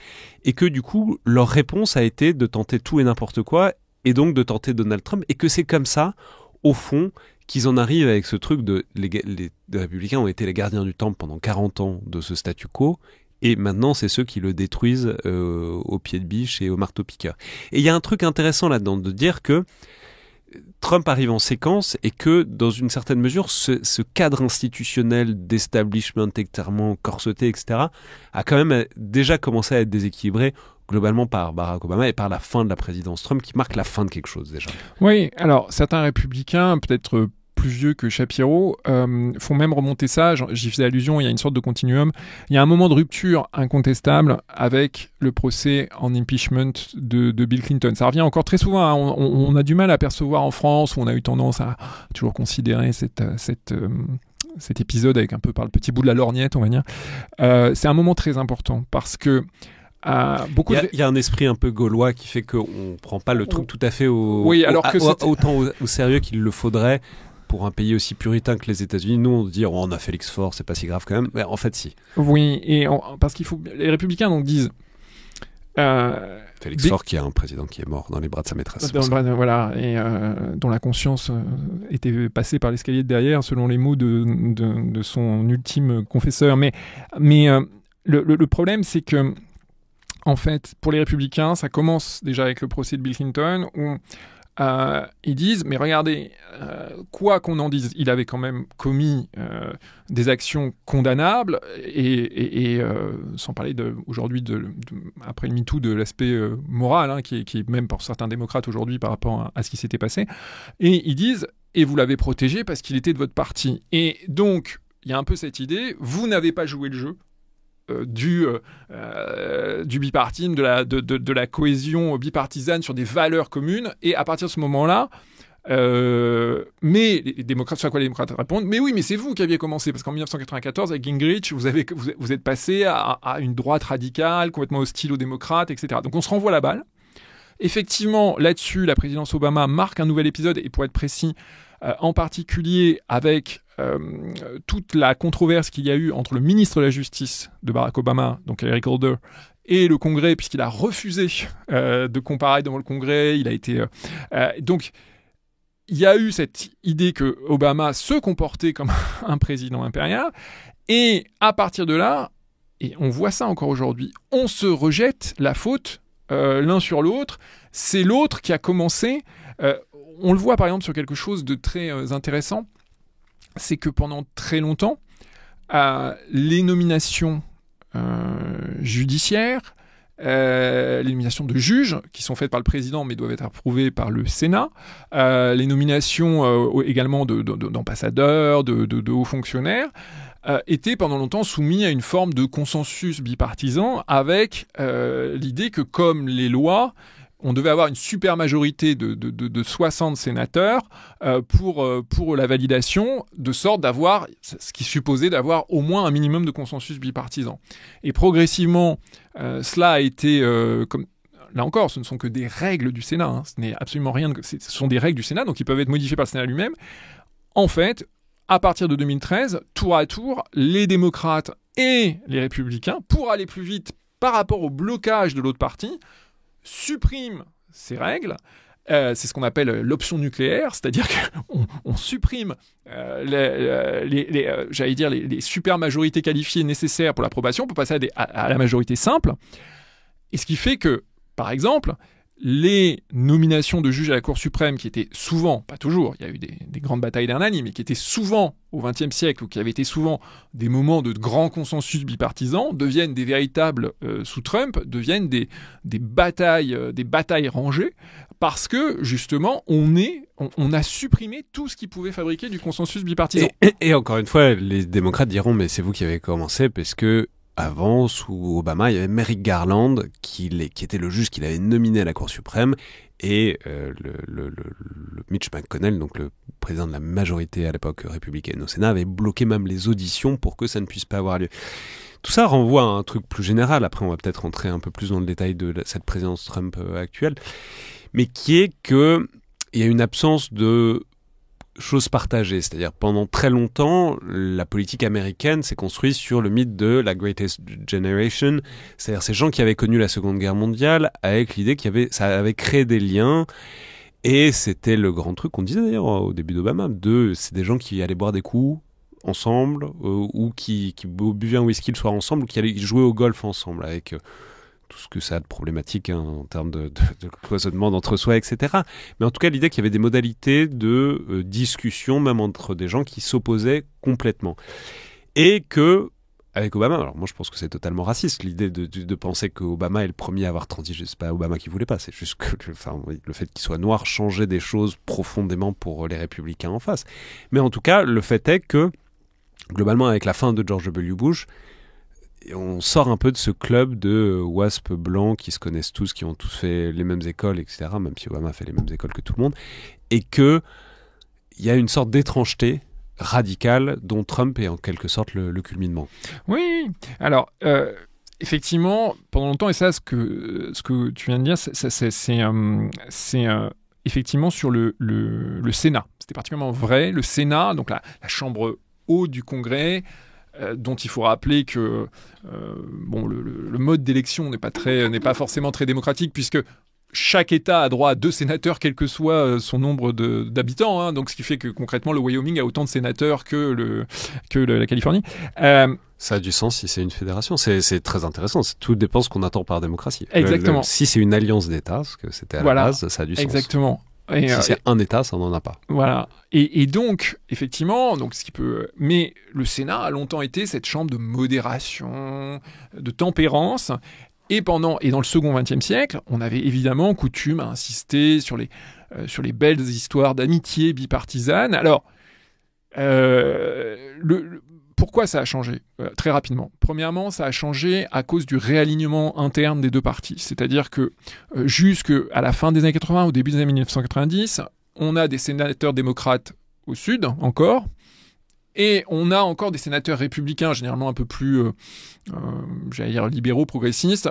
et que du coup, leur réponse a été de tenter tout et n'importe quoi, et donc de tenter Donald Trump, et que c'est comme ça, au fond, qu'ils en arrivent avec ce truc de... Les républicains ont été les gardiens du temple pendant 40 ans de ce statu quo, et maintenant, c'est ceux qui le détruisent au pied de biche et au marteau-piqueur. Et il y a un truc intéressant là-dedans, de dire que Trump arrive en séquence et que, dans une certaine mesure, ce cadre institutionnel d'establishment extrêmement corseté, etc., a quand même déjà commencé à être déséquilibré globalement par Barack Obama et par la fin de la présidence Trump, qui marque la fin de quelque chose déjà. Oui, alors certains républicains, peut-être plus vieux que Shapiro, font même remonter ça, j'y faisais allusion, il y a une sorte de continuum. Il y a un moment de rupture incontestable avec le procès en impeachment de Bill Clinton. Ça revient encore très souvent, hein. On a du mal à percevoir en France, où on a eu tendance à toujours considérer cet épisode avec un peu par le petit bout de la lorgnette, on va dire. C'est un moment très important, parce que il y a un esprit un peu gaulois qui fait qu'on ne prend pas le truc tout à fait autant au sérieux qu'il le faudrait pour un pays aussi puritain que les États-Unis. Nous, on se dit on a Félix Faure, c'est pas si grave quand même. Mais en fait, si. Oui, parce qu'il faut. Les républicains donc disent. Félix Faure, qui est un président qui est mort dans les bras de sa maîtresse. Voilà, et dont la conscience était passée par l'escalier de derrière, selon les mots de son ultime confesseur. Mais le problème, c'est que en fait, pour les républicains, ça commence déjà avec le procès de Bill Clinton, où ils disent, mais regardez, quoi qu'on en dise, il avait quand même commis des actions condamnables, et sans parler aujourd'hui, après le MeToo, de l'aspect moral, hein, qui est même pour certains démocrates aujourd'hui par rapport à ce qui s'était passé. Et ils disent, et vous l'avez protégé parce qu'il était de votre parti. Et donc, il y a un peu cette idée, vous n'avez pas joué le jeu du bipartisme, de la cohésion bipartisane sur des valeurs communes, et à partir de ce moment-là, mais les démocrates, sur quoi les démocrates répondent, mais oui, mais c'est vous qui aviez commencé, parce qu'en 1994, avec Gingrich, vous êtes passé à une droite radicale, complètement hostile aux démocrates, etc. Donc on se renvoie la balle. Effectivement, là-dessus, la présidence Obama marque un nouvel épisode, et pour être précis, en particulier avec toute la controverse qu'il y a eu entre le ministre de la Justice de Barack Obama, donc Eric Holder, et le Congrès, puisqu'il a refusé de comparaître devant le Congrès. Il a été donc il y a eu cette idée que Obama se comportait comme un président impérial, et à partir de là, et on voit ça encore aujourd'hui, on se rejette la faute l'un sur l'autre. C'est l'autre qui a commencé. On le voit par exemple sur quelque chose de très intéressant, c'est que pendant très longtemps, les nominations judiciaires, les nominations de juges qui sont faites par le président mais doivent être approuvées par le Sénat, les nominations également d'ambassadeurs, de hauts fonctionnaires, étaient pendant longtemps soumis à une forme de consensus bipartisan, avec l'idée que, comme les lois, on devait avoir une super majorité de 60 sénateurs pour la validation, de sorte d'avoir ce qui supposait d'avoir au moins un minimum de consensus bipartisan. Et progressivement, cela a été comme... Là encore, ce ne sont que des règles du Sénat, hein. Ce n'est absolument rien. Ce sont des règles du Sénat, donc ils peuvent être modifiés par le Sénat lui-même. En fait, à partir de 2013, tour à tour, les démocrates et les républicains, pour aller plus vite par rapport au blocage de l'autre parti, suppriment ces règles. C'est ce qu'on appelle l'option nucléaire, c'est-à-dire qu'on supprime les super majorités qualifiées nécessaires pour l'approbation pour passer à la majorité simple. Et ce qui fait que, par exemple, les nominations de juges à la Cour suprême, qui étaient souvent, pas toujours, il y a eu des grandes batailles d'Hernani, mais qui étaient souvent au XXe siècle, ou qui avaient été souvent des moments de grand consensus bipartisan, deviennent des véritables, sous Trump, deviennent des batailles rangées, parce que justement, on a supprimé tout ce qui pouvait fabriquer du consensus bipartisan. Et encore une fois, les démocrates diront, mais c'est vous qui avez commencé, parce que avant, sous Obama, il y avait Merrick Garland qui était le juge qu'il avait nominé à la Cour suprême, Et le Mitch McConnell, donc le président de la majorité à l'époque républicaine au Sénat, avait bloqué même les auditions pour que ça ne puisse pas avoir lieu. Tout ça renvoie à un truc plus général, après on va peut-être rentrer un peu plus dans le détail de cette présidence Trump actuelle, mais qui est qu'il y a une absence de choses partagées, c'est-à-dire pendant très longtemps, la politique américaine s'est construite sur le mythe de la Greatest Generation, c'est-à-dire ces gens qui avaient connu la Seconde Guerre mondiale avec l'idée ça avait créé des liens, et c'était le grand truc qu'on disait d'ailleurs au début d'Obama, c'est des gens qui allaient boire des coups ensemble, ou qui buvaient un whisky le soir ensemble, ou qui allaient jouer au golf ensemble, avec tout ce que ça a de problématique en termes de cloisonnement entre soi, etc. Mais en tout cas, l'idée qu'il y avait des modalités de discussion, même entre des gens qui s'opposaient complètement. Et que, avec Obama, alors moi je pense que c'est totalement raciste, l'idée de penser qu'Obama est le premier à avoir transigé. C'est pas Obama qui voulait pas, c'est juste que le fait qu'il soit noir changeait des choses profondément pour les républicains en face. Mais en tout cas, le fait est que, globalement, avec la fin de George W. Bush, on sort un peu de ce club de WASP blancs qui se connaissent tous, qui ont tous fait les mêmes écoles, etc., même si Obama a fait les mêmes écoles que tout le monde, et qu'il y a une sorte d'étrangeté radicale dont Trump est en quelque sorte le culminement. Oui, alors effectivement, pendant longtemps, et ça, ce que tu viens de dire, c'est effectivement sur le Sénat. C'était particulièrement vrai. Le Sénat, donc la chambre haute du Congrès, dont il faut rappeler que le mode d'élection n'est pas forcément très démocratique, puisque chaque État a droit à 2 sénateurs, quel que soit son nombre d'habitants, hein, donc ce qui fait que concrètement le Wyoming a autant de sénateurs que la Californie. Ça a du sens si c'est une fédération, c'est très intéressant, tout dépend de ce qu'on attend par démocratie. Exactement. Si c'est une alliance d'États, parce que c'était à la base, ça a du sens. Exactement. Et si c'est un État, ça n'en a pas. Voilà. Et donc, effectivement, mais le Sénat a longtemps été cette chambre de modération, de tempérance. Et dans le second XXe siècle, on avait évidemment coutume à insister sur les belles histoires d'amitié bipartisane. Alors, pourquoi ça a changé très rapidement? Premièrement, ça a changé à cause du réalignement interne des deux partis. C'est-à-dire que jusqu'à la fin des années 80, au début des années 1990, on a des sénateurs démocrates au sud encore, et on a encore des sénateurs républicains, généralement un peu plus, libéraux, progressistes,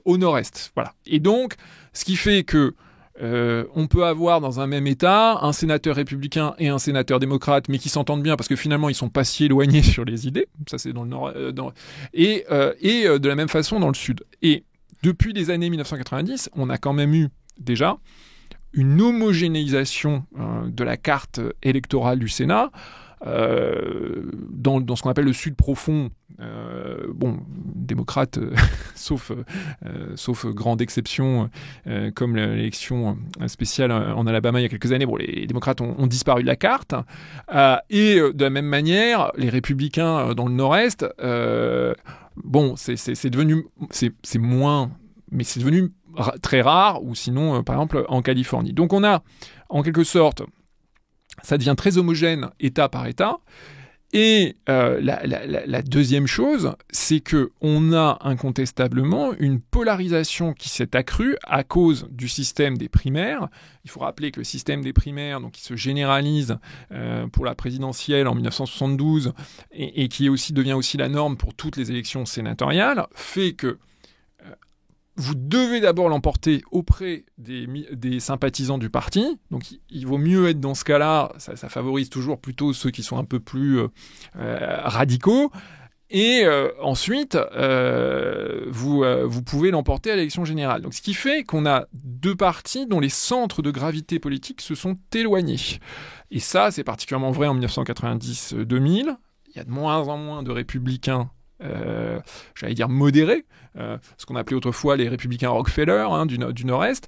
au nord-est. Voilà. Et donc, ce qui fait que on peut avoir dans un même État un sénateur républicain et un sénateur démocrate, mais qui s'entendent bien parce que finalement ils sont pas si éloignés sur les idées. Ça c'est dans le nord, et de la même façon dans le sud. Et depuis les années 1990, on a quand même eu déjà une homogénéisation de la carte électorale du Sénat. Dans ce qu'on appelle le Sud profond, démocrate, sauf grande exception, comme l'élection spéciale en Alabama il y a quelques années, les démocrates ont disparu de la carte, et de la même manière, les républicains dans le Nord-Est, c'est devenu, c'est moins, mais c'est devenu très rare, ou sinon, par exemple, en Californie. Donc on a, en quelque sorte, ça devient très homogène État par État. Et la deuxième chose, c'est qu'on a incontestablement une polarisation qui s'est accrue à cause du système des primaires. Il faut rappeler que le système des primaires, donc, qui se généralise pour la présidentielle en 1972 et qui devient aussi la norme pour toutes les élections sénatoriales, fait que vous devez d'abord l'emporter auprès des sympathisants du parti. Donc, il vaut mieux être dans ce cas-là. Ça favorise toujours plutôt ceux qui sont un peu plus radicaux. Et ensuite, vous pouvez l'emporter à l'élection générale. Donc, ce qui fait qu'on a 2 partis dont les centres de gravité politique se sont éloignés. Et ça, c'est particulièrement vrai en 1990-2000. Il y a de moins en moins de républicains modérés, ce qu'on appelait autrefois les républicains Rockefeller du Nord-Est.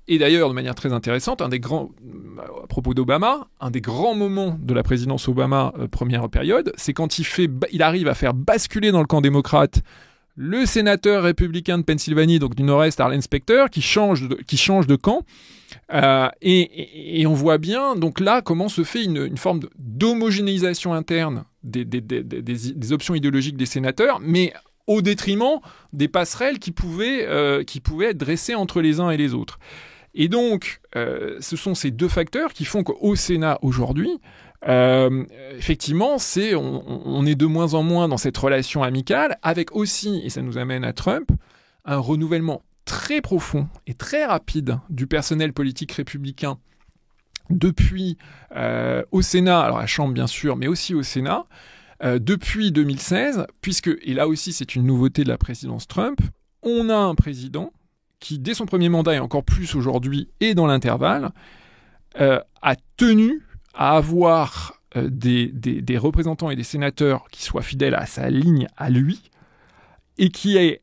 Et d'ailleurs, de manière très intéressante, à propos d'Obama, un des grands moments de la présidence Obama première période, c'est quand il arrive à faire basculer dans le camp démocrate le sénateur républicain de Pennsylvanie, donc du Nord-Est, Arlen Specter, qui change de camp. Et on voit bien donc là comment se fait une forme d'homogénéisation interne des options idéologiques des sénateurs, mais au détriment des passerelles qui pouvaient être dressées entre les uns et les autres. Et donc, ce sont ces deux facteurs qui font qu'au Sénat aujourd'hui, effectivement, on est de moins en moins dans cette relation amicale, avec aussi, et ça nous amène à Trump, un renouvellement très profond et très rapide du personnel politique républicain depuis au Sénat, alors à la Chambre bien sûr, mais aussi au Sénat, depuis 2016, puisque, et là aussi c'est une nouveauté de la présidence Trump, on a un président qui, dès son premier mandat et encore plus aujourd'hui et dans l'intervalle, a tenu à avoir des représentants et des sénateurs qui soient fidèles à sa ligne, à lui, et qui est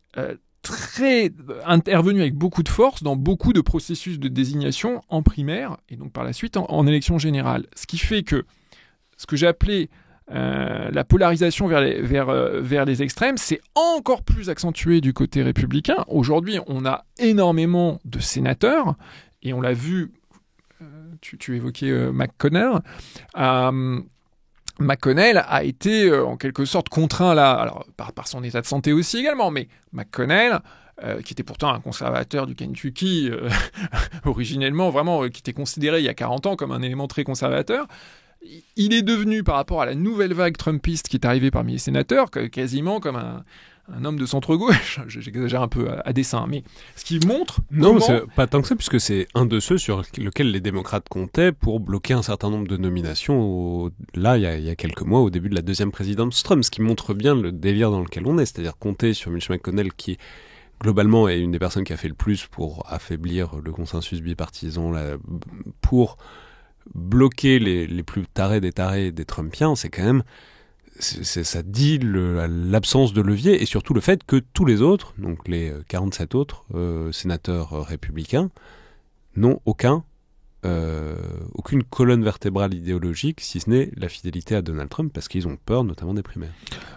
très intervenu avec beaucoup de force dans beaucoup de processus de désignation en primaire et donc par la suite en élection générale. Ce qui fait que ce que j'ai appelé la polarisation vers les extrêmes, c'est encore plus accentué du côté républicain. Aujourd'hui, on a énormément de sénateurs, et on l'a vu, tu évoquais McConnell. McConnell a été en quelque sorte contraint là, alors par son état de santé aussi également, mais McConnell, qui était pourtant un conservateur du Kentucky, originellement vraiment, qui était considéré il y a 40 ans comme un élément très conservateur, il est devenu, par rapport à la nouvelle vague trumpiste qui est arrivée parmi les sénateurs, quasiment comme un homme de centre-gauche. J'exagère un peu à dessein, mais ce qui montre... Non, mais c'est pas tant que ça, puisque c'est un de ceux sur lequel les démocrates comptaient pour bloquer un certain nombre de nominations, il y a quelques mois, au début de la deuxième présidence Trump, ce qui montre bien le délire dans lequel on est, c'est-à-dire compter sur Mitch McConnell, qui globalement est une des personnes qui a fait le plus pour affaiblir le consensus bipartisan, pour bloquer les plus tarés des Trumpiens. C'est quand même... ça dit l'absence de levier, et surtout le fait que tous les autres, donc les 47 autres sénateurs républicains, n'ont aucune colonne vertébrale idéologique, si ce n'est la fidélité à Donald Trump, parce qu'ils ont peur notamment des primaires.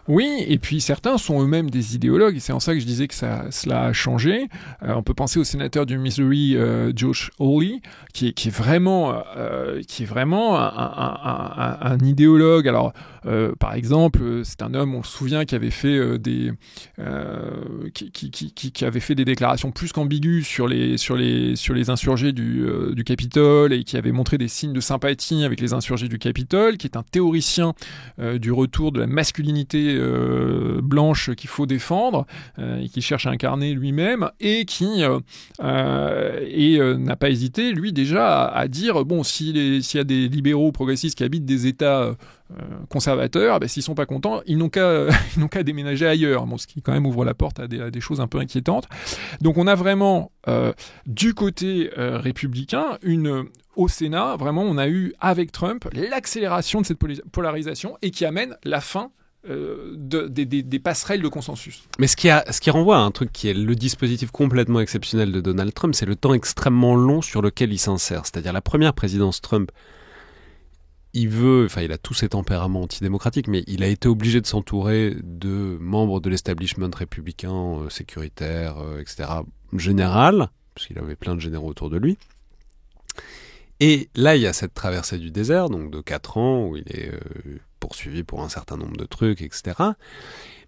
Oui, et puis certains sont eux-mêmes des idéologues, et c'est en ça que je disais que cela a changé. On peut penser au sénateur du Missouri, Josh Hawley, qui est vraiment un idéologue. Alors, par exemple, c'est un homme, on se souvient, qui avait fait qui avait fait des déclarations plus qu'ambiguës sur les insurgés du Capitole, et qui avait montré des signes de sympathie avec les insurgés du Capitole, qui est un théoricien du retour de la masculinité blanche qu'il faut défendre, et qui cherche à incarner lui-même, et qui n'a pas hésité, lui, déjà, à dire, bon, s'il y a des libéraux progressistes qui habitent des États conservateurs, s'ils sont pas contents, ils n'ont qu'à déménager ailleurs. Bon, ce qui quand même ouvre la porte à des choses un peu inquiétantes. Donc on a vraiment du côté républicain au Sénat, vraiment on a eu avec Trump l'accélération de cette polarisation, et qui amène la fin des passerelles de consensus. Mais ce qui renvoie à un truc qui est le dispositif complètement exceptionnel de Donald Trump, c'est le temps extrêmement long sur lequel il s'insère. C'est-à-dire la première présidence Trump, il a tous ses tempéraments antidémocratiques, mais il a été obligé de s'entourer de membres de l'establishment républicain, sécuritaire, etc., général, parce qu'il avait plein de généraux autour de lui. Et là, il y a cette traversée du désert, donc de 4 ans, où il est poursuivi pour un certain nombre de trucs, etc.,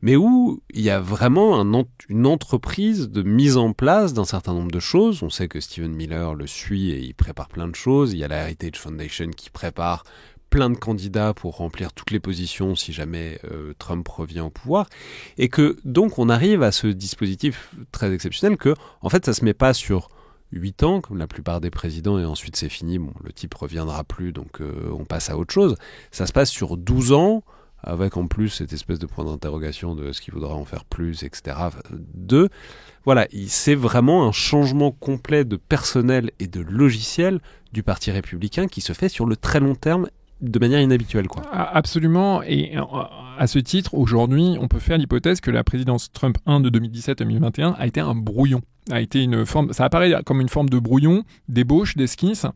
mais où il y a vraiment une entreprise de mise en place d'un certain nombre de choses. On sait que Stephen Miller le suit et il prépare plein de choses. Il y a la Heritage Foundation qui prépare plein de candidats pour remplir toutes les positions si jamais Trump revient au pouvoir. Et que donc on arrive à ce dispositif très exceptionnel que, en fait, ça se met pas sur 8 ans, comme la plupart des présidents, et ensuite c'est fini, bon, le type reviendra plus, donc on passe à autre chose. Ça se passe sur 12 ans, avec en plus cette espèce de point d'interrogation de ce qu'il voudra en faire plus, etc. Voilà, c'est vraiment un changement complet de personnel et de logiciel du Parti républicain qui se fait sur le très long terme, de manière inhabituelle, quoi. Absolument, et à ce titre, aujourd'hui, on peut faire l'hypothèse que la présidence Trump 1 de 2017 à 2021 a été un brouillon. Ça apparaît comme une forme de brouillon, d'ébauche, d'esquisse,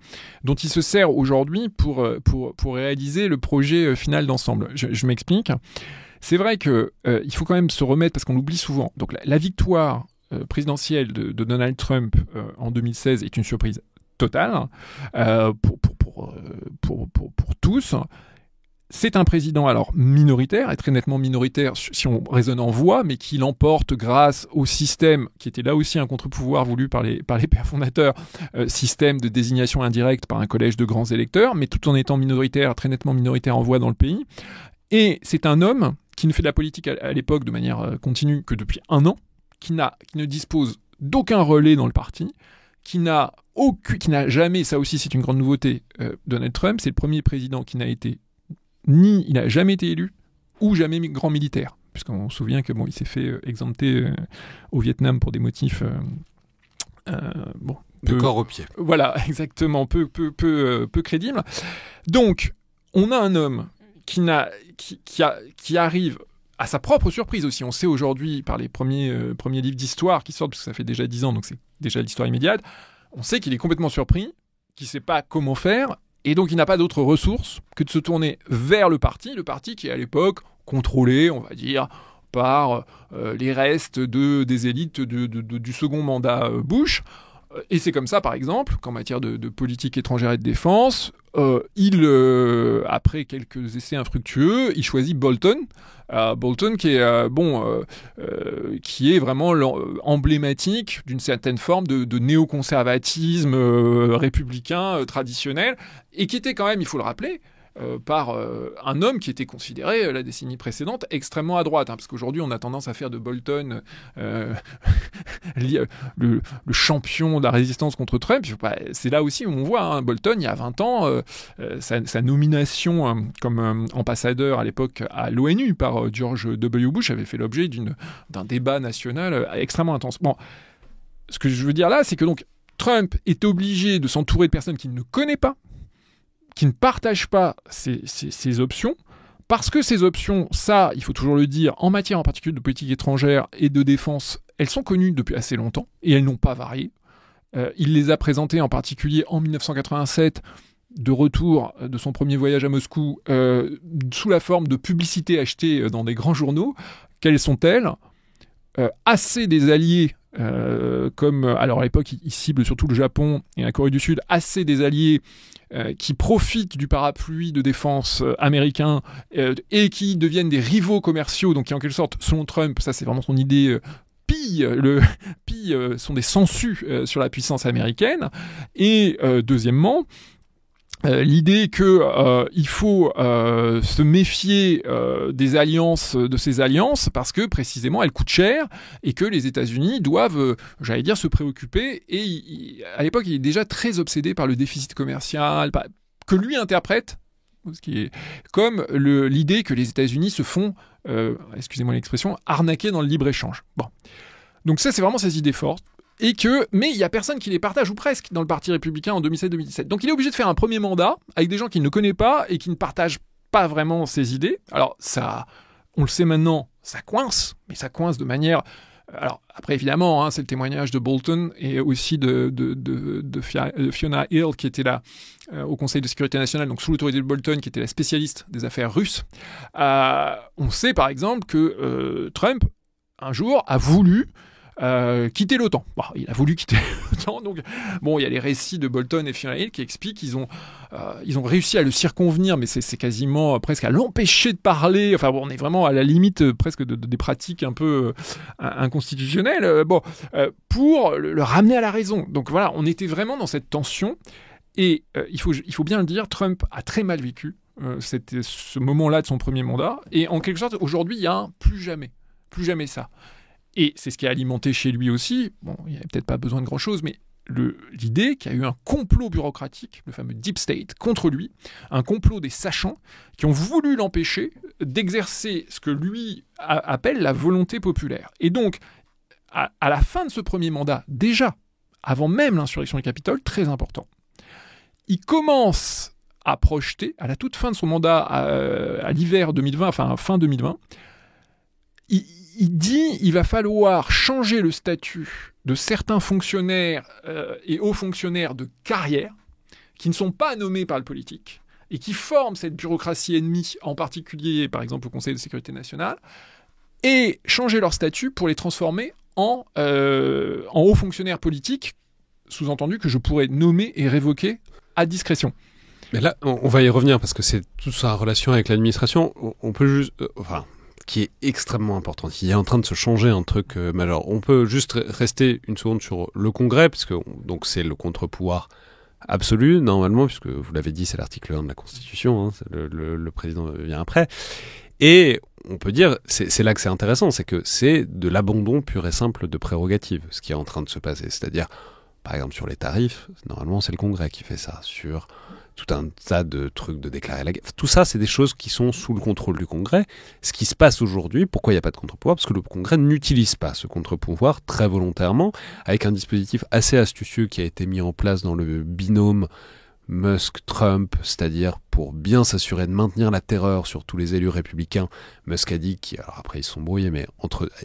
dont il se sert aujourd'hui pour réaliser le projet final d'ensemble. Je m'explique. C'est vrai que il faut quand même se remettre, parce qu'on l'oublie souvent. Donc la victoire présidentielle de Donald Trump en 2016 est une surprise totale pour tous. C'est un président alors minoritaire, et très nettement minoritaire si on raisonne en voix, mais qui l'emporte grâce au système, qui était là aussi un contre-pouvoir voulu par les pères fondateurs, système de désignation indirecte par un collège de grands électeurs, mais tout en étant minoritaire, très nettement minoritaire en voix dans le pays. Et c'est un homme qui ne fait de la politique à l'époque de manière continue que depuis 1 an, qui ne dispose d'aucun relais dans le parti, qui n'a jamais, ça aussi c'est une grande nouveauté, Donald Trump, c'est le premier président qui il n'a jamais été élu ou jamais grand militaire, puisqu'on se souvient que il s'est fait exempter au Vietnam pour des motifs de corps aux pieds. Voilà, exactement, peu crédible. Donc, on a un homme qui arrive à sa propre surprise aussi. On sait aujourd'hui par les premiers livres d'histoire qui sortent, parce que ça fait déjà 10 ans, donc c'est déjà l'histoire immédiate. On sait qu'il est complètement surpris, qu'il ne sait pas comment faire. Et donc, il n'a pas d'autre ressource que de se tourner vers le parti qui est à l'époque contrôlé, on va dire, par les restes des élites du second mandat Bush. Et c'est comme ça, par exemple, qu'en matière de politique étrangère et de défense, après quelques essais infructueux, il choisit Bolton. Bolton qui est vraiment emblématique d'une certaine forme de néoconservatisme républicain traditionnel, et qui était quand même, il faut le rappeler, par un homme qui était considéré la décennie précédente extrêmement à droite, parce qu'aujourd'hui on a tendance à faire de Bolton le champion de la résistance contre Trump. C'est là aussi où on voit Bolton, il y a 20 ans, sa nomination comme ambassadeur à l'époque à l'ONU par George W. Bush avait fait l'objet d'un débat national extrêmement intense. Bon, ce que je veux dire là, c'est que donc Trump est obligé de s'entourer de personnes qu'il ne connaît pas, qui ne partagent pas ces options, parce que ces options, ça, il faut toujours le dire, en matière en particulier de politique étrangère et de défense, elles sont connues depuis assez longtemps, et elles n'ont pas varié. Il les a présentées en particulier en 1987, de retour de son premier voyage à Moscou, sous la forme de publicités achetées dans des grands journaux. Quelles sont-elles ? Assez des alliés, alors à l'époque, il cible surtout le Japon et la Corée du Sud, assez des alliés qui profitent du parapluie de défense américain et qui deviennent des rivaux commerciaux, donc qui en quelque sorte, selon Trump, ça c'est vraiment son idée, sont des sangsues sur la puissance américaine. Et deuxièmement, l'idée que il faut se méfier des alliances, de ces alliances, parce que précisément elles coûtent cher et que les États-Unis doivent, se préoccuper. Et à l'époque, il est déjà très obsédé par le déficit commercial, que lui interprète comme l'idée que les États-Unis se font, excusez-moi l'expression, arnaquer dans le libre-échange. Bon, donc ça c'est vraiment ses idées fortes. Mais il y a personne qui les partage, ou presque, dans le Parti républicain en 2007-2017. Donc il est obligé de faire un premier mandat avec des gens qu'il ne connaît pas et qui ne partagent pas vraiment ses idées. Alors ça, on le sait maintenant, ça coince, mais ça coince de manière... Alors après évidemment, c'est le témoignage de Bolton et aussi de Fiona Hill qui était là au Conseil de sécurité nationale, donc sous l'autorité de Bolton, qui était la spécialiste des affaires russes. On sait par exemple que Trump, un jour, a voulu quitter l'OTAN. Bon, il a voulu quitter l'OTAN, donc bon, il y a les récits de Bolton et Fiona Hill qui expliquent qu'ils ont réussi à le circonvenir, mais c'est quasiment presque à l'empêcher de parler. Enfin bon, on est vraiment à la limite presque des pratiques un peu inconstitutionnelles. Pour le ramener à la raison. Donc voilà, on était vraiment dans cette tension. Et il faut bien le dire, Trump a très mal vécu c'était ce moment-là de son premier mandat. Et en quelque sorte, aujourd'hui, il y a un plus jamais ça. Et c'est ce qui a alimenté chez lui aussi, bon, il n'y avait peut-être pas besoin de grand-chose, mais l'idée qu'il y a eu un complot bureaucratique, le fameux Deep State, contre lui, un complot des sachants qui ont voulu l'empêcher d'exercer ce que lui appelle la volonté populaire. Et donc, à la fin de ce premier mandat, déjà, avant même l'insurrection du Capitole, très important, il commence à projeter, à la toute fin de son mandat, à l'hiver 2020, enfin fin 2020, il dit il va falloir changer le statut de certains fonctionnaires et hauts fonctionnaires de carrière qui ne sont pas nommés par le politique et qui forment cette bureaucratie ennemie, en particulier par exemple au Conseil de sécurité nationale, et changer leur statut pour les transformer en hauts fonctionnaires politiques, sous-entendu que je pourrais nommer et révoquer à discrétion. Mais là, on va y revenir parce que c'est toute sa relation avec l'administration. On peut juste, qui est extrêmement importante. Il est en train de se changer un truc majeur. On peut juste rester une seconde sur le Congrès, parce que donc c'est le contre-pouvoir absolu, normalement, puisque vous l'avez dit, c'est l'article 1 de la Constitution, hein, le président vient après. Et on peut dire, c'est là que c'est intéressant, c'est que c'est de l'abandon pur et simple de prérogatives, ce qui est en train de se passer. C'est-à-dire, par exemple, sur les tarifs, normalement, c'est le Congrès qui fait ça. Sur tout un tas de trucs de déclarer la guerre. Tout ça, c'est des choses qui sont sous le contrôle du Congrès. Ce qui se passe aujourd'hui, pourquoi il n'y a pas de contre-pouvoir ? Parce que le Congrès n'utilise pas ce contre-pouvoir très volontairement, avec un dispositif assez astucieux qui a été mis en place dans le binôme Musk-Trump, c'est-à-dire pour bien s'assurer de maintenir la terreur sur tous les élus républicains. Musk a dit, alors après ils se sont brouillés, mais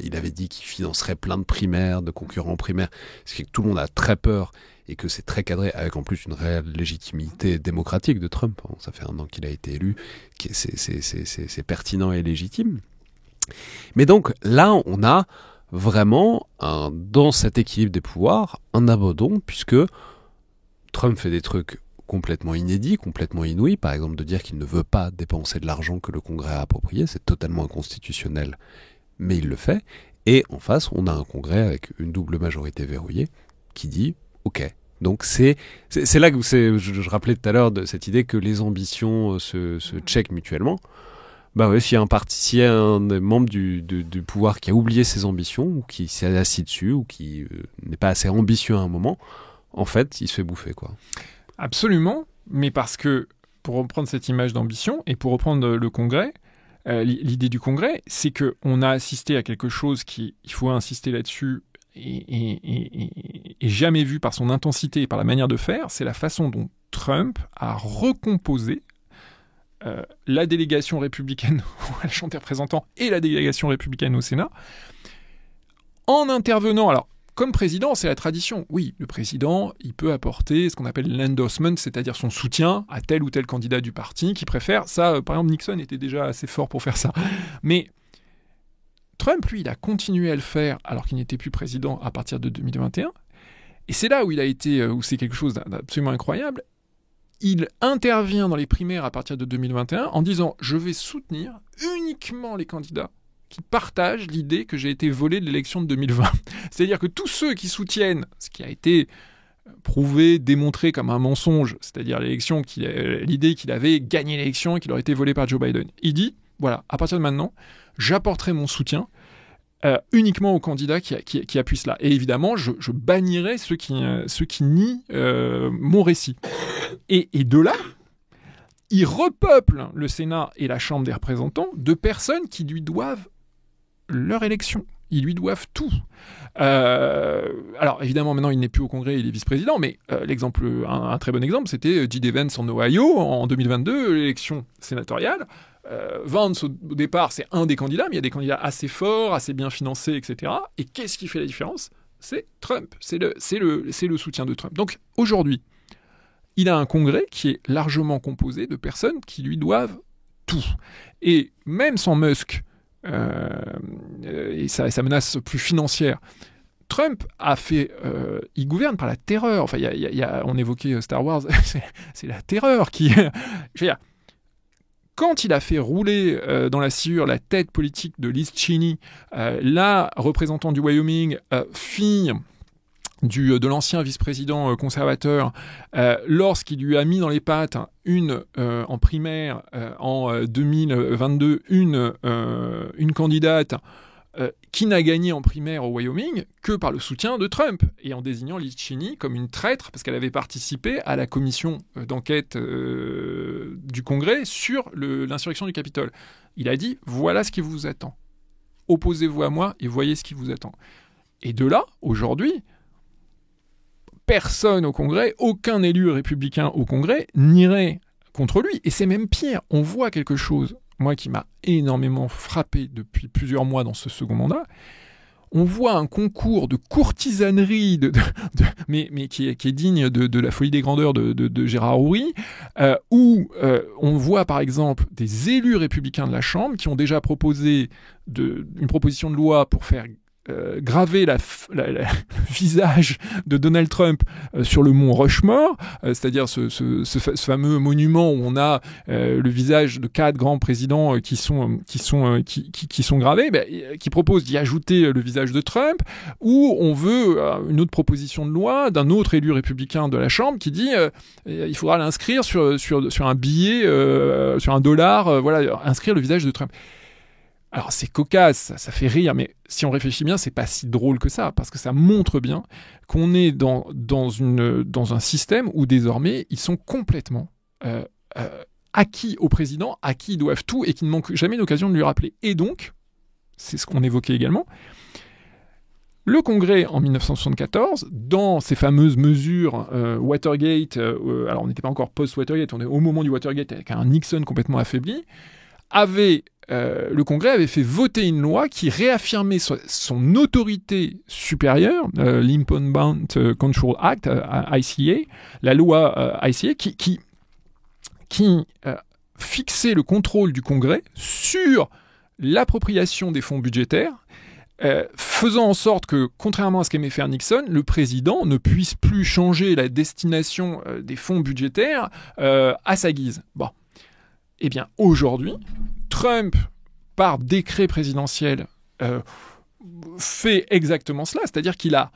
il avait dit qu'il financerait plein de primaires, de concurrents primaires, ce qui fait que tout le monde a très peur et que c'est très cadré, avec en plus une réelle légitimité démocratique de Trump. Ça fait 1 an qu'il a été élu, c'est pertinent et légitime. Mais donc là, on a vraiment, dans cet équilibre des pouvoirs, un abandon, puisque Trump fait des trucs complètement inédit, complètement inouï, par exemple de dire qu'il ne veut pas dépenser de l'argent que le Congrès a approprié, c'est totalement inconstitutionnel, mais il le fait, et en face, on a un Congrès avec une double majorité verrouillée qui dit « Ok ». Donc c'est là que je rappelais tout à l'heure de cette idée que les ambitions se checkent mutuellement. Bah ouais, s'il y a un membre du pouvoir qui a oublié ses ambitions, ou qui s'est assis dessus, ou qui n'est pas assez ambitieux à un moment, en fait, il se fait bouffer, quoi. Absolument, mais parce que, pour reprendre cette image d'ambition, et pour reprendre le Congrès, l'idée du Congrès, c'est qu'on a assisté à quelque chose qui, il faut insister là-dessus, et jamais vu par son intensité et par la manière de faire, c'est la façon dont Trump a recomposé la délégation républicaine à la Chambre des représentants et la délégation républicaine au Sénat, en intervenant... Alors, comme président, c'est la tradition. Oui, le président, il peut apporter ce qu'on appelle l'endorsement, c'est-à-dire son soutien à tel ou tel candidat du parti qu'il préfère. Ça, par exemple, Nixon était déjà assez fort pour faire ça. Mais Trump, lui, il a continué à le faire alors qu'il n'était plus président à partir de 2021. Et c'est là où il a été, où c'est quelque chose d'absolument incroyable. Il intervient dans les primaires à partir de 2021 en disant « Je vais soutenir uniquement les candidats qui partagent l'idée que j'ai été volé de l'élection de 2020. » C'est-à-dire que tous ceux qui soutiennent ce qui a été prouvé, démontré comme un mensonge, c'est-à-dire l'idée qu'il avait gagné l'élection et qu'il aurait été volé par Joe Biden, il dit, voilà, à partir de maintenant, j'apporterai mon soutien uniquement aux candidats qui appuient cela. Et évidemment, je bannirai ceux qui nient mon récit. Et de là, il repeuple le Sénat et la Chambre des représentants de personnes qui lui doivent leur élection. Ils lui doivent tout. Alors, évidemment, maintenant, il n'est plus au Congrès, il est vice-président, mais un très bon exemple, c'était J.D. Vance en Ohio, en 2022, l'élection sénatoriale. Vance, au départ, c'est un des candidats, mais il y a des candidats assez forts, assez bien financés, etc. Et qu'est-ce qui fait la différence ? C'est Trump. C'est le soutien de Trump. Donc, aujourd'hui, il a un Congrès qui est largement composé de personnes qui lui doivent tout. Et même sans Musk, et sa menace plus financière, Trump a fait... il gouverne par la terreur. Enfin, on évoquait Star Wars, c'est la terreur qui... Je veux dire, quand il a fait rouler dans la sciure la tête politique de Liz Cheney, la représentante du Wyoming, fille de l'ancien vice-président conservateur, lorsqu'il lui a mis dans les pattes en primaire en 2022 une candidate qui n'a gagné en primaire au Wyoming que par le soutien de Trump, et en désignant Liz Cheney comme une traître parce qu'elle avait participé à la commission d'enquête du Congrès sur l'insurrection du Capitole. Il a dit « Voilà ce qui vous attend. Opposez-vous à moi et voyez ce qui vous attend. » Et de là, aujourd'hui, personne au Congrès, aucun élu républicain au Congrès n'irait contre lui. Et c'est même pire, on voit quelque chose, moi qui m'a énormément frappé depuis plusieurs mois dans ce second mandat, on voit un concours de courtisanerie, mais qui est digne de la folie des grandeurs de Gérard Houry, où on voit par exemple des élus républicains de la Chambre qui ont déjà proposé une proposition de loi pour faire graver le visage de Donald Trump sur le mont Rushmore, c'est-à-dire ce fameux monument où on a le visage de 4 grands présidents qui sont gravés, qui propose d'y ajouter le visage de Trump, ou on veut une autre proposition de loi d'un autre élu républicain de la Chambre qui dit il faudra l'inscrire sur un billet, sur $1, voilà, inscrire le visage de Trump. Alors c'est cocasse, ça fait rire, mais si on réfléchit bien, c'est pas si drôle que ça, parce que ça montre bien qu'on est dans un système où désormais ils sont complètement acquis au président, à qui ils doivent tout et qui ne manquent jamais d'occasion de lui rappeler. Et donc, c'est ce qu'on évoquait également, le Congrès en 1974, dans ces fameuses mesures Watergate, alors on n'était pas encore post-Watergate, on est au moment du Watergate avec un Nixon complètement affaibli, le Congrès avait fait voter une loi qui réaffirmait son autorité supérieure, l'Impound Control Act, ICA, la loi ICA, qui fixait le contrôle du Congrès sur l'appropriation des fonds budgétaires, faisant en sorte que, contrairement à ce qu'aimait faire Nixon, le président ne puisse plus changer la destination des fonds budgétaires à sa guise. Bon. Eh bien, aujourd'hui, Trump, par décret présidentiel, fait exactement cela, c'est-à-dire qu'il a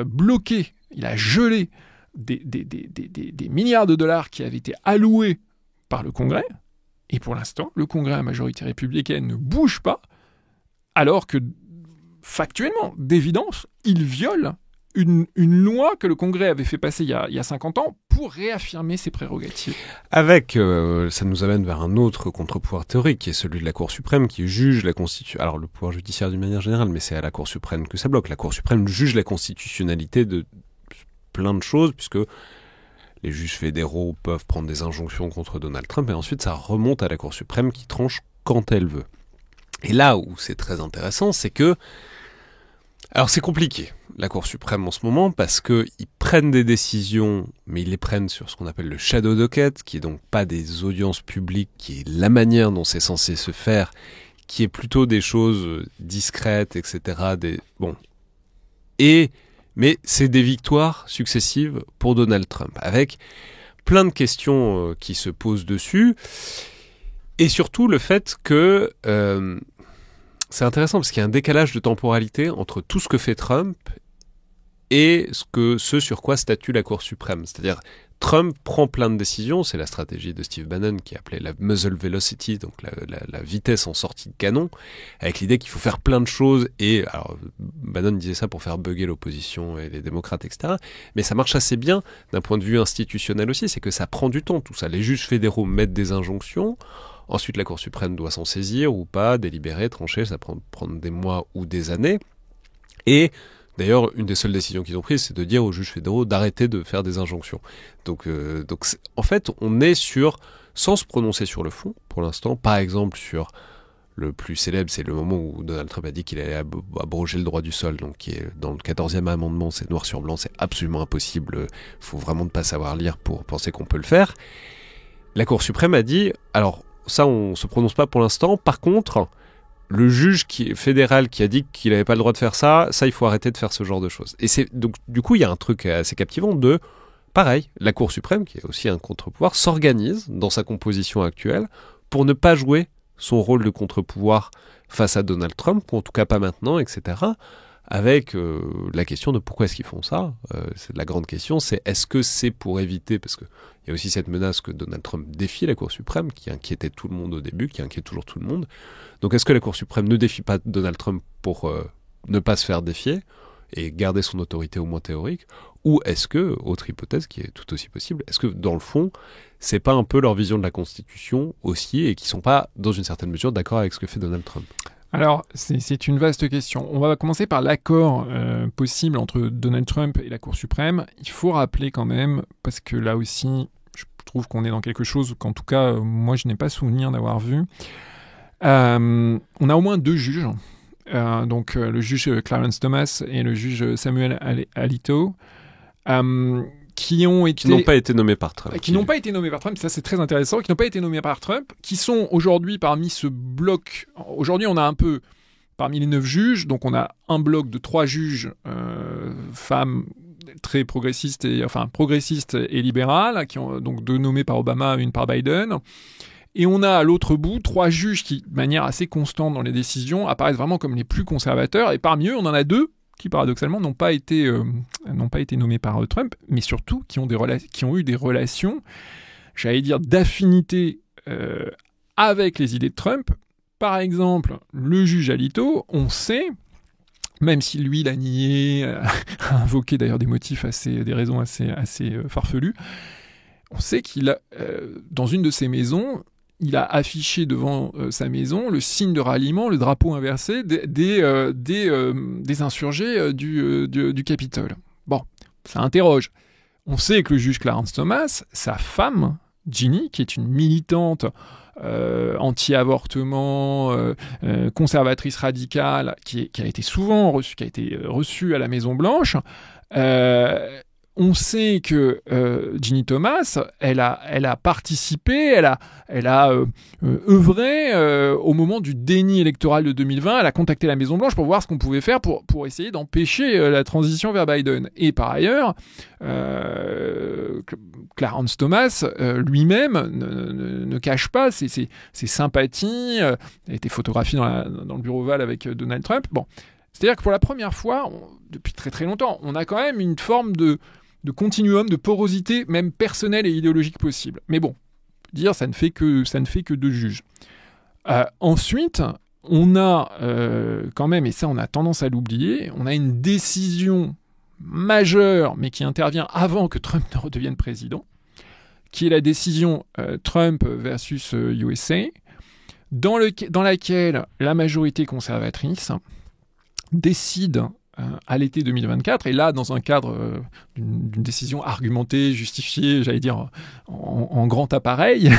bloqué, il a gelé des milliards de dollars qui avaient été alloués par le Congrès, et pour l'instant, le Congrès à majorité républicaine ne bouge pas, alors que, factuellement, d'évidence, il viole une loi que le Congrès avait fait passer il y a 50 ans pour réaffirmer ses prérogatives. Avec, ça nous amène vers un autre contre-pouvoir théorique, qui est celui de la Cour suprême, qui juge la Constitution. Alors, le pouvoir judiciaire d'une manière générale, mais c'est à la Cour suprême que ça bloque. La Cour suprême juge la constitutionnalité de plein de choses, puisque les juges fédéraux peuvent prendre des injonctions contre Donald Trump, et ensuite ça remonte à la Cour suprême qui tranche quand elle veut. Et là où c'est très intéressant, c'est que... Alors c'est compliqué, la Cour suprême en ce moment, parce qu'ils prennent des décisions, mais ils les prennent sur ce qu'on appelle le shadow docket, qui est donc pas des audiences publiques, qui est la manière dont c'est censé se faire, qui est plutôt des choses discrètes, etc. Mais c'est des victoires successives pour Donald Trump, avec plein de questions qui se posent dessus, et surtout le fait que... c'est intéressant parce qu'il y a un décalage de temporalité entre tout ce que fait Trump et ce sur quoi statue la Cour suprême. C'est-à-dire, Trump prend plein de décisions, c'est la stratégie de Steve Bannon qui appelait la muzzle velocity, donc la vitesse en sortie de canon, avec l'idée qu'il faut faire plein de choses, et alors Bannon disait ça pour faire bugger l'opposition et les démocrates, etc. Mais ça marche assez bien d'un point de vue institutionnel aussi, c'est que ça prend du temps tout ça. Les juges fédéraux mettent des injonctions, ensuite, la Cour suprême doit s'en saisir ou pas, délibérer, trancher, ça peut prendre des mois ou des années. Et d'ailleurs, une des seules décisions qu'ils ont prises, c'est de dire aux juges fédéraux d'arrêter de faire des injonctions. Donc en fait, on est sans se prononcer sur le fond, pour l'instant. Par exemple, sur le plus célèbre, c'est le moment où Donald Trump a dit qu'il allait abroger le droit du sol, donc qui est dans le 14e amendement, c'est noir sur blanc, c'est absolument impossible. Il faut vraiment ne pas savoir lire pour penser qu'on peut le faire. La Cour suprême a dit, alors, ça, on se prononce pas pour l'instant. Par contre, le juge fédéral qui a dit qu'il n'avait pas le droit de faire ça, il faut arrêter de faire ce genre de choses. Et donc, du coup, il y a un truc assez captivant pareil, la Cour suprême, qui est aussi un contre-pouvoir, s'organise dans sa composition actuelle pour ne pas jouer son rôle de contre-pouvoir face à Donald Trump, ou en tout cas pas maintenant, etc. Avec la question de pourquoi est-ce qu'ils font ça. C'est la grande question, c'est est-ce que c'est pour éviter, parce qu'il y a aussi cette menace que Donald Trump défie la Cour suprême, qui inquiétait tout le monde au début, qui inquiète toujours tout le monde. Donc est-ce que la Cour suprême ne défie pas Donald Trump pour ne pas se faire défier et garder son autorité au moins théorique, ou est-ce que, autre hypothèse qui est tout aussi possible, est-ce que dans le fond, c'est pas un peu leur vision de la Constitution aussi, et qui sont pas, dans une certaine mesure, d'accord avec ce que fait Donald Trump ? Alors, c'est une vaste question. On va commencer par l'accord possible entre Donald Trump et la Cour suprême. Il faut rappeler quand même, parce que là aussi, je trouve qu'on est dans quelque chose qu'en tout cas, moi, je n'ai pas souvenir d'avoir vu. On a au moins 2 juges, donc le juge Clarence Thomas et le juge Samuel Alito, qui n'ont pas été nommés par Trump. Qui n'ont pas été nommés par Trump, ça c'est très intéressant, qui n'ont pas été nommés par Trump, qui sont aujourd'hui parmi ce bloc. Aujourd'hui, on a un peu parmi les 9 juges, donc on a un bloc de 3 juges femmes très progressistes et libérales, qui ont donc 2 nommés par Obama, 1 par Biden. Et on a à l'autre bout 3 juges qui, de manière assez constante dans les décisions, apparaissent vraiment comme les plus conservateurs. Et parmi eux, on en a 2 qui, paradoxalement, n'ont pas été nommés par Trump, mais surtout qui ont eu des relations, j'allais dire, d'affinité avec les idées de Trump. Par exemple, le juge Alito, on sait, même si lui l'a nié, a invoqué d'ailleurs des raisons assez farfelues, on sait qu'il a, dans une de ses maisons, il a affiché devant sa maison le signe de ralliement, le drapeau inversé des insurgés du Capitole. Bon, ça interroge. On sait que le juge Clarence Thomas, sa femme, Ginny, qui est une militante anti-avortement, conservatrice radicale, qui a été souvent reçue à la Maison-Blanche, on sait que Ginny Thomas, elle a participé, elle a œuvré au moment du déni électoral de 2020. Elle a contacté la Maison-Blanche pour voir ce qu'on pouvait faire pour essayer d'empêcher la transition vers Biden. Et par ailleurs, Clarence Thomas lui-même ne cache pas ses sympathies. Elle a été photographiée dans le bureau ovale avec Donald Trump. Bon, c'est-à-dire que pour la première fois, depuis très très longtemps, on a quand même une forme de continuum, de porosité, même personnelle et idéologique possible. Mais bon, dire ça ne fait que 2 juges. Ensuite, on a quand même, et ça on a tendance à l'oublier, on a une décision majeure, mais qui intervient avant que Trump ne redevienne président, qui est la décision Trump versus USA, dans laquelle la majorité conservatrice décide à l'été 2024, et là, dans un cadre d'une décision argumentée, justifiée, j'allais dire, en grand appareil,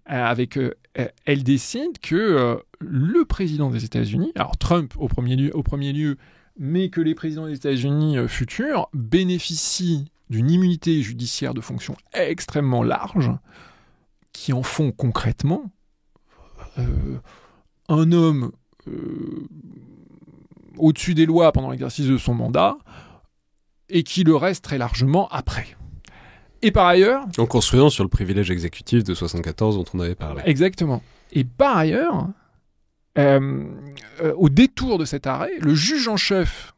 elle décide que le président des États-Unis, alors Trump au premier lieu, mais que les présidents des États-Unis futurs bénéficient d'une immunité judiciaire de fonction extrêmement large, qui en font concrètement un homme au-dessus des lois pendant l'exercice de son mandat, et qui le reste très largement après. Et par ailleurs... En construisant sur le privilège exécutif de 1974 dont on avait parlé. Exactement. Et par ailleurs, au détour de cet arrêt, le juge en chef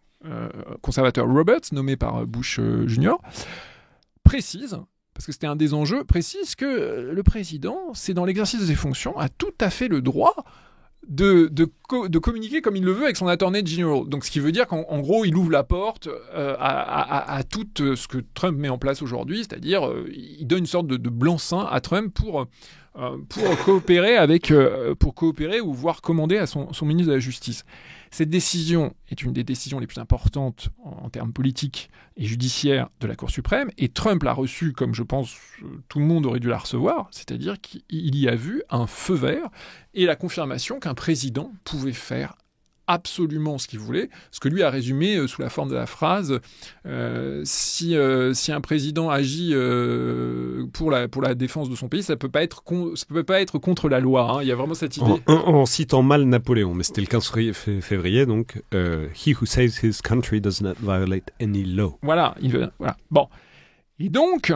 conservateur Roberts, nommé par Bush Jr., précise, parce que c'était un des enjeux, précise que le président, c'est dans l'exercice de ses fonctions, a tout à fait le droit de communiquer comme il le veut avec son attorney general. Donc, ce qui veut dire qu'en gros, il ouvre la porte à tout ce que Trump met en place aujourd'hui, c'est-à-dire il donne une sorte de blanc-seing à Trump pour coopérer ou voire commander à son ministre de la Justice. Cette décision est une des décisions les plus importantes en termes politiques et judiciaires de la Cour suprême, et Trump l'a reçue comme je pense tout le monde aurait dû la recevoir, c'est-à-dire qu'il y a vu un feu vert et la confirmation qu'un président pouvait faire absolument ce qu'il voulait, ce que lui a résumé sous la forme de la phrase si un président agit pour la défense de son pays, ça peut pas être contre la loi. Hein. Il y a vraiment cette idée. En citant mal Napoléon, mais c'était le 15 février, donc he who saves his country does not violate any law. Voilà. Bon. Et donc,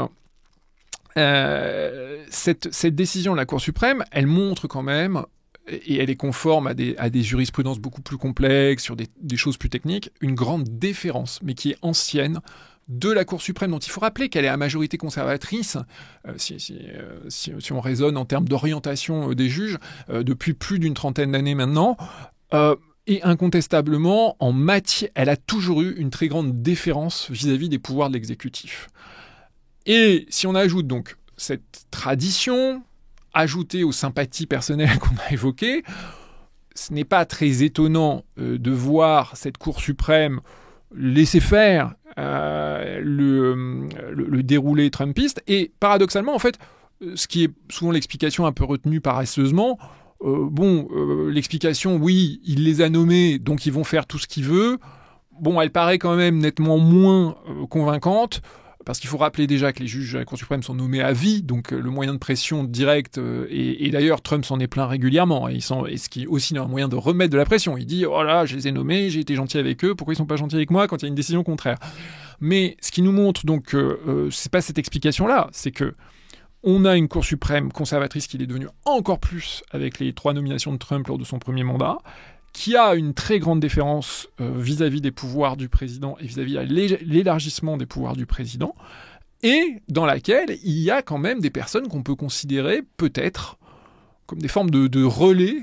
cette décision de la Cour suprême, elle montre quand même, et elle est conforme à des jurisprudences beaucoup plus complexes, sur des choses plus techniques, une grande déférence, mais qui est ancienne, de la Cour suprême, dont il faut rappeler qu'elle est à majorité conservatrice, si on raisonne en termes d'orientation des juges, depuis plus d'une trentaine d'années maintenant, et incontestablement, elle a toujours eu une très grande déférence vis-à-vis des pouvoirs de l'exécutif. Et si on ajoute donc cette tradition, ajoutée aux sympathies personnelles qu'on a évoquées, ce n'est pas très étonnant de voir cette Cour suprême laisser faire le déroulé trumpiste. Et paradoxalement, en fait, ce qui est souvent l'explication un peu retenue paresseusement, l'explication, oui, il les a nommés, donc ils vont faire tout ce qu'il veut. Bon, elle paraît quand même nettement moins convaincante. parce qu'il faut rappeler déjà que les juges de la Cour suprême sont nommés à vie, donc le moyen de pression direct, et d'ailleurs Trump s'en est plaint régulièrement, et ce qui est aussi un moyen de remettre de la pression. Il dit « Oh là, je les ai nommés, j'ai été gentil avec eux, pourquoi ils sont pas gentils avec moi quand il y a une décision contraire ?» Mais ce qui nous montre donc, c'est pas cette explication-là, c'est que on a une Cour suprême conservatrice qui l'est devenue encore plus avec les 3 nominations de Trump lors de son premier mandat, qui a une très grande déférence vis-à-vis des pouvoirs du président et vis-à-vis de l'élargissement des pouvoirs du président, et dans laquelle il y a quand même des personnes qu'on peut considérer peut-être comme des formes de relais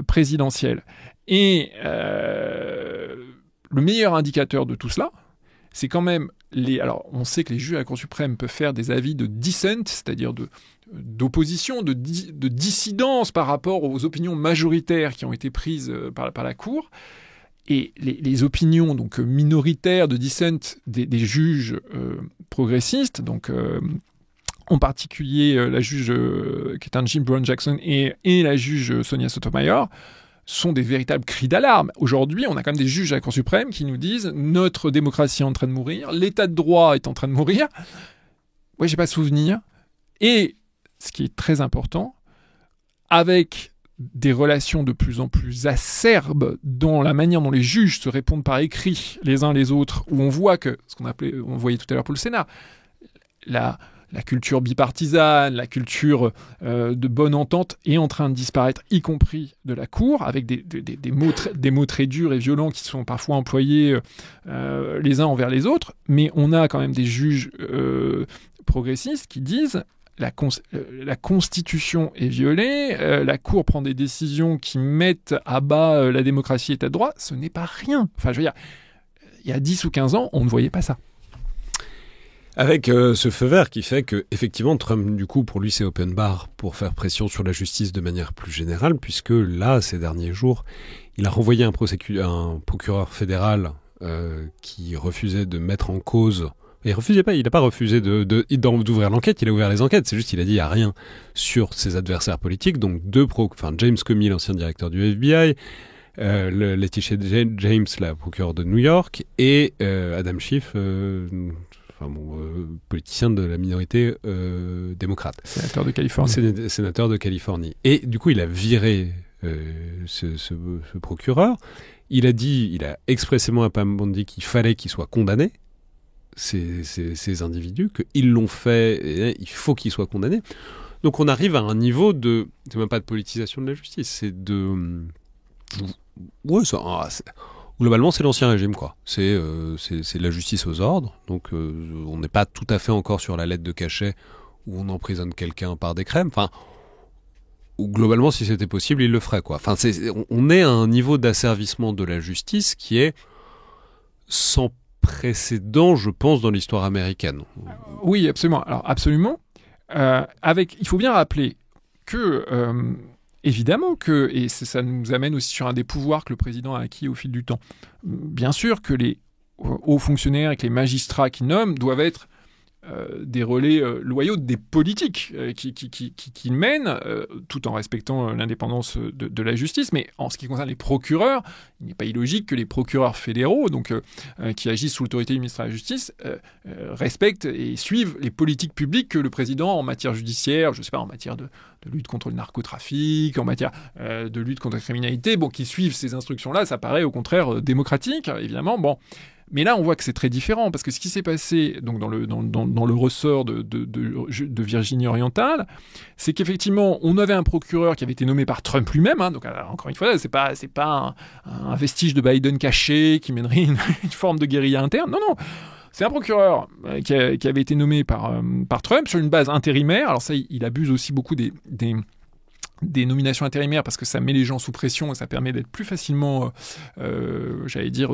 présidentiels. Et le meilleur indicateur de tout cela, c'est quand même alors, on sait que les juges à la Cour suprême peuvent faire des avis de dissent, c'est-à-dire d'opposition, de dissidence par rapport aux opinions majoritaires qui ont été prises par la Cour. Et les opinions donc minoritaires de dissent des juges progressistes, donc en particulier la juge qui est un Jim Brown Jackson et la juge Sonia Sotomayor, sont des véritables cris d'alarme. Aujourd'hui, on a quand même des juges à la Cour suprême qui nous disent « Notre démocratie est en train de mourir, l'état de droit est en train de mourir. » Ouais, j'ai pas de souvenir. Et, ce qui est très important, avec des relations de plus en plus acerbes dans la manière dont les juges se répondent par écrit les uns les autres, où on voit que, on voyait tout à l'heure pour le Sénat, la culture bipartisane, la culture de bonne entente est en train de disparaître, y compris de la Cour, avec des mots très durs et violents qui sont parfois employés les uns envers les autres. Mais on a quand même des juges progressistes qui disent la Constitution est violée, la Cour prend des décisions qui mettent à bas la démocratie et l'état de droit. Ce n'est pas rien. Enfin, je veux dire, il y a 10 ou 15 ans, on ne voyait pas ça. Avec ce feu vert qui fait que, effectivement, Trump, du coup, pour lui, c'est open bar pour faire pression sur la justice de manière plus générale, puisque là, ces derniers jours, il a renvoyé un procureur fédéral qui refusait de mettre en cause. Il n'a pas refusé d'ouvrir l'enquête, il a ouvert les enquêtes, c'est juste qu'il a dit il n'y a rien sur ses adversaires politiques, donc James Comey, l'ancien directeur du FBI, Letitia James, la procureure de New York, et Adam Schiff, politicien de la minorité démocrate. Sénateur de Californie. Sénateur de Californie. Et du coup, il a viré ce procureur. Il a expressément à Pam Bondi qu'il fallait qu'il soit condamné, ces individus, qu'ils l'ont fait, et il faut qu'ils soient condamnés. Donc on arrive à un niveau c'est même pas de politisation de la justice, c'est globalement, c'est l'ancien régime, quoi. C'est la justice aux ordres. Donc, on n'est pas tout à fait encore sur la lettre de cachet où on emprisonne quelqu'un par décret. Enfin, globalement, si c'était possible, il le ferait, quoi. Enfin, on est à un niveau d'asservissement de la justice qui est sans précédent, je pense, dans l'histoire américaine. Oui, absolument. Alors, absolument. Il faut bien rappeler que... évidemment que, et ça nous amène aussi sur un des pouvoirs que le président a acquis au fil du temps. Bien sûr que les hauts fonctionnaires et que les magistrats qu'il nomme doivent être des relais loyaux des politiques qui mènent, tout en respectant l'indépendance de la justice. Mais en ce qui concerne les procureurs, il n'est pas illogique que les procureurs fédéraux, donc qui agissent sous l'autorité du ministre de la Justice, respectent et suivent les politiques publiques que le président en matière judiciaire, je ne sais pas, en matière de lutte contre le narcotrafic, en matière de lutte contre la criminalité, qui suivent ces instructions-là, ça paraît au contraire démocratique, évidemment. Bon. Mais là, on voit que c'est très différent, parce que ce qui s'est passé donc dans le ressort de Virginie-Orientale, c'est qu'effectivement, on avait un procureur qui avait été nommé par Trump lui-même, donc encore une fois, c'est pas un vestige de Biden caché qui mènerait une forme de guérilla interne. Non. C'est un procureur qui avait été nommé par Trump sur une base intérimaire. Alors ça, il abuse aussi beaucoup des nominations intérimaires parce que ça met les gens sous pression et ça permet d'être plus facilement,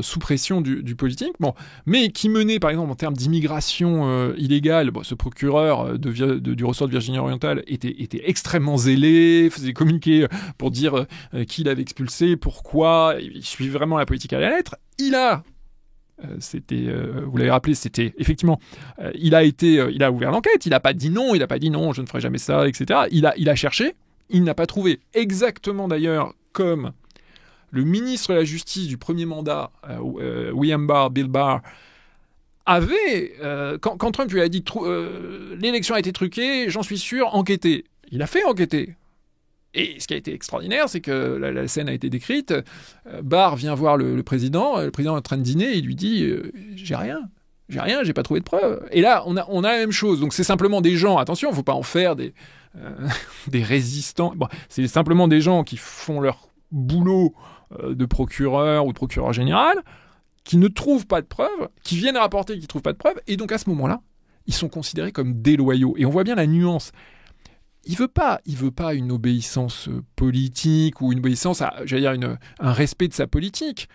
sous pression du politique. Bon, mais qui menait, par exemple, en termes d'immigration illégale, ce procureur du ressort de Virginie-Orientale était extrêmement zélé, faisait des communiqués pour dire qui l'avait expulsé, pourquoi, il suivait vraiment la politique à la lettre. Vous l'avez rappelé, c'était effectivement, il a ouvert l'enquête, il n'a pas dit non, je ne ferai jamais ça, etc. Il a cherché. Il n'a pas trouvé, exactement d'ailleurs comme le ministre de la Justice du premier mandat, Bill Barr, avait, quand Trump lui a dit l'élection a été truquée, j'en suis sûr, enquêtez. Il a fait enquêter. Et ce qui a été extraordinaire, c'est que la scène a été décrite. Barr vient voir le président est en train de dîner, et il lui dit j'ai rien, j'ai pas trouvé de preuves. Et là, on a la même chose. Donc c'est simplement des gens, attention, faut pas en faire des résistants. Bon, c'est simplement des gens qui font leur boulot de procureur ou de procureur général, qui ne trouvent pas de preuves, qui viennent rapporter qu'ils ne trouvent pas de preuves, et donc à ce moment-là, ils sont considérés comme déloyaux. Et on voit bien la nuance. Il veut pas une obéissance politique ou une obéissance à, un respect de sa politique.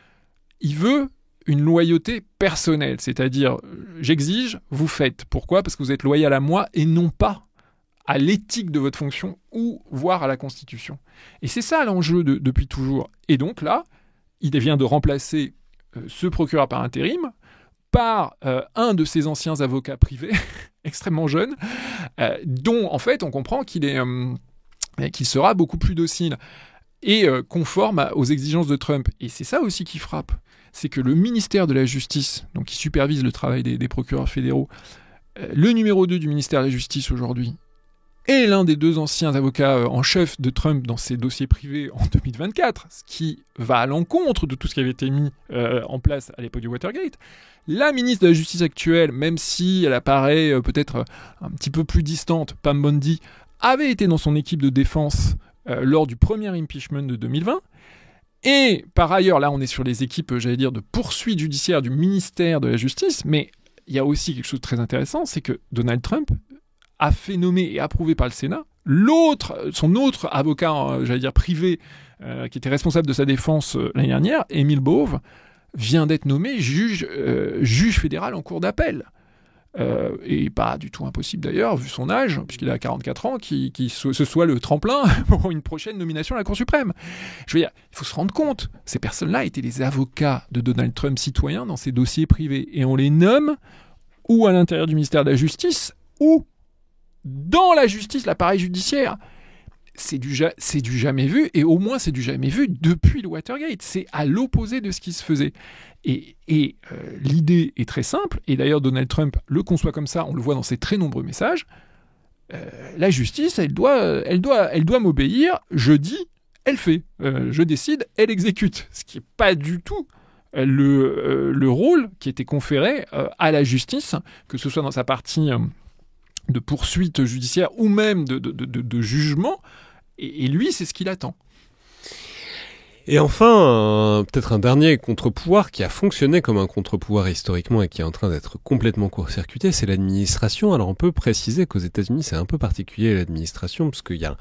Il veut une loyauté personnelle, c'est-à-dire j'exige, vous faites. Pourquoi ? Parce que vous êtes loyal à moi et non pas à l'éthique de votre fonction ou voire à la Constitution. Et c'est ça l'enjeu depuis toujours. Et donc là, il vient de remplacer ce procureur par intérim par un de ses anciens avocats privés, extrêmement jeune, dont en fait on comprend qu'il sera beaucoup plus docile et conforme aux exigences de Trump. Et c'est ça aussi qui frappe, c'est que le ministère de la Justice, donc qui supervise le travail des procureurs fédéraux, le numéro 2 du ministère de la Justice aujourd'hui, est l'un des 2 anciens avocats en chef de Trump dans ses dossiers privés en 2024, ce qui va à l'encontre de tout ce qui avait été mis en place à l'époque du Watergate. La ministre de la Justice actuelle, même si elle apparaît peut-être un petit peu plus distante, Pam Bondi, avait été dans son équipe de défense lors du premier impeachment de 2020. Et par ailleurs, là on est sur les équipes, de poursuite judiciaire du ministère de la Justice, mais il y a aussi quelque chose de très intéressant, c'est que Donald Trump a fait nommer et approuvé par le Sénat son autre avocat, privé, qui était responsable de sa défense l'année dernière, Emil Bove, vient d'être nommé juge fédéral en cour d'appel. Et pas du tout impossible d'ailleurs, vu son âge, puisqu'il a 44 ans, ce soit le tremplin pour une prochaine nomination à la Cour suprême. Il faut se rendre compte, ces personnes-là étaient les avocats de Donald Trump citoyen dans ses dossiers privés. Et on les nomme ou à l'intérieur du ministère de la Justice, ou dans la justice, l'appareil judiciaire. C'est du jamais vu, et au moins c'est du jamais vu depuis le Watergate. C'est à l'opposé de ce qui se faisait. Et l'idée est très simple, et d'ailleurs Donald Trump le conçoit comme ça, on le voit dans ses très nombreux messages. La justice, elle doit m'obéir, je dis, elle fait. Je décide, elle exécute. Ce qui n'est pas du tout le rôle qui était conféré à la justice, que ce soit dans sa partie de poursuite judiciaire ou même de jugement, et lui, c'est ce qu'il attend. Et enfin, peut-être un dernier contre-pouvoir qui a fonctionné comme un contre-pouvoir historiquement et qui est en train d'être complètement court-circuité, c'est l'administration. Alors on peut préciser qu'aux États-Unis, c'est un peu particulier l'administration, parce qu'il y a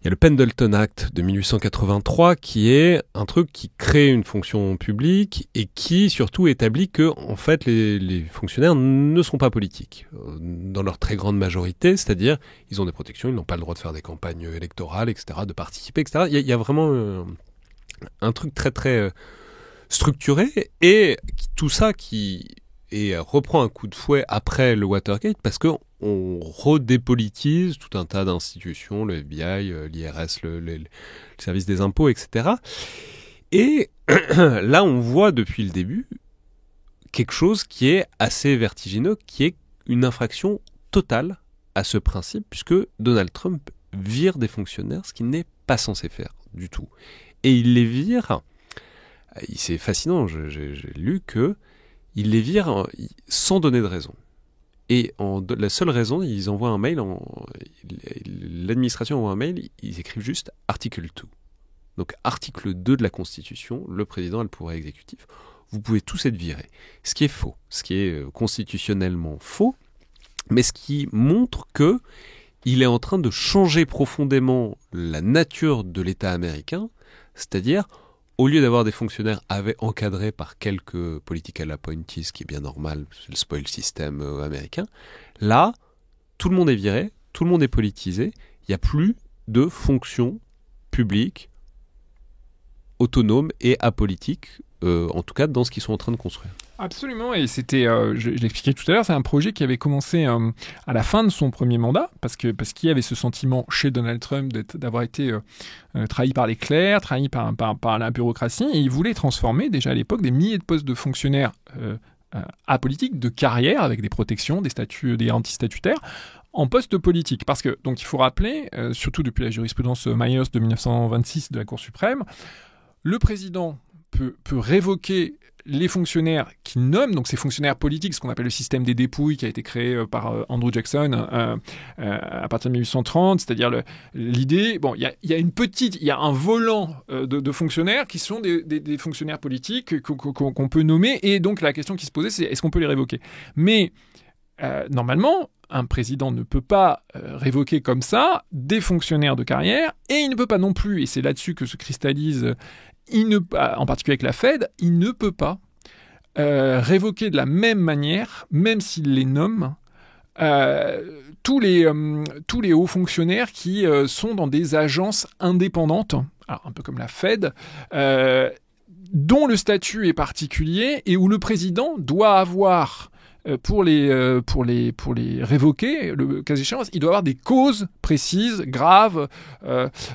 le Pendleton Act de 1883 qui est un truc qui crée une fonction publique et qui surtout établit que en fait les fonctionnaires ne sont pas politiques dans leur très grande majorité, c'est-à-dire ils ont des protections, ils n'ont pas le droit de faire des campagnes électorales, etc., de participer, etc. Il y a vraiment un truc très très structuré, et tout ça reprend un coup de fouet après le Watergate parce que on redépolitise tout un tas d'institutions, le FBI, l'IRS, le service des impôts, etc. Et là, on voit depuis le début quelque chose qui est assez vertigineux, qui est une infraction totale à ce principe, puisque Donald Trump vire des fonctionnaires, ce qu'il n'est pas censé faire du tout. Et il les vire, c'est fascinant, j'ai lu que il les vire sans donner de raison. Et la seule raison, ils envoient un mail, l'administration envoie un mail, ils écrivent juste article 2. Donc article 2 de la Constitution, le président a le pouvoir exécutif. Vous pouvez tous être virés. Ce qui est faux, ce qui est constitutionnellement faux, mais ce qui montre que il est en train de changer profondément la nature de l'État américain, c'est-à-dire, au lieu d'avoir des fonctionnaires encadrés par quelques political appointees, ce qui est bien normal, c'est le spoil system américain, là, tout le monde est viré, tout le monde est politisé, il n'y a plus de fonction publique autonome et apolitique, en tout cas dans ce qu'ils sont en train de construire. Absolument, et c'était, je l'expliquais tout à l'heure, c'est un projet qui avait commencé à la fin de son premier mandat, parce qu'il y avait ce sentiment chez Donald Trump d'avoir été trahi par les clercs, trahi par la bureaucratie, et il voulait transformer déjà à l'époque des milliers de postes de fonctionnaires apolitique de carrière avec des protections, des statuts, des garanties statutaires en poste politique. Parce que, donc il faut rappeler, surtout depuis la jurisprudence Myers de 1926 de la Cour suprême, le président peut révoquer les fonctionnaires qui nomment, donc ces fonctionnaires politiques, ce qu'on appelle le système des dépouilles qui a été créé par Andrew Jackson à partir de 1830, c'est-à-dire l'idée, bon, il y a un volant de fonctionnaires qui sont des fonctionnaires politiques qu'on peut nommer, et donc la question qui se posait, c'est est-ce qu'on peut les révoquer ? Mais normalement, un président ne peut pas révoquer comme ça des fonctionnaires de carrière, et il ne peut pas non plus, et c'est là-dessus que se cristallise en particulier avec la Fed, il ne peut pas révoquer de la même manière, même s'il les nomme, tous les hauts fonctionnaires qui sont dans des agences indépendantes, alors un peu comme la Fed, dont le statut est particulier et où le président doit avoir pour les révoquer, le cas échéant, il doit avoir des causes précises, graves,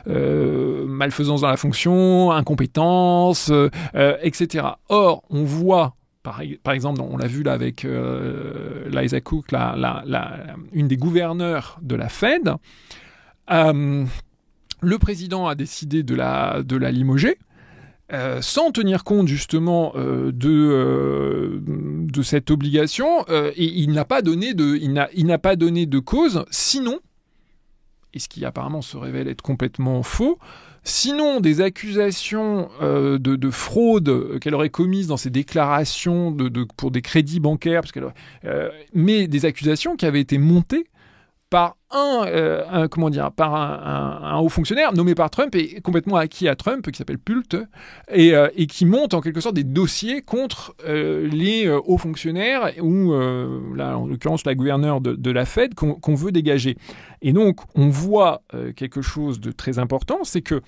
malfaisance dans la fonction, incompétence, etc. Or, on voit, par exemple, on l'a vu là avec Liza Cook, une des gouverneurs de la Fed, le président a décidé de la limoger, sans tenir compte justement de cette obligation, et il n'a pas donné de cause, sinon, et ce qui apparemment se révèle être complètement faux, sinon des accusations de fraude qu'elle aurait commises dans ses déclarations pour des crédits bancaires, mais des accusations qui avaient été montées par un haut fonctionnaire nommé par Trump et complètement acquis à Trump, qui s'appelle Pult, et qui monte en quelque sorte des dossiers contre les hauts fonctionnaires, ou là en l'occurrence la gouverneure de la Fed qu'on veut dégager. Et donc on voit quelque chose de très important, c'est que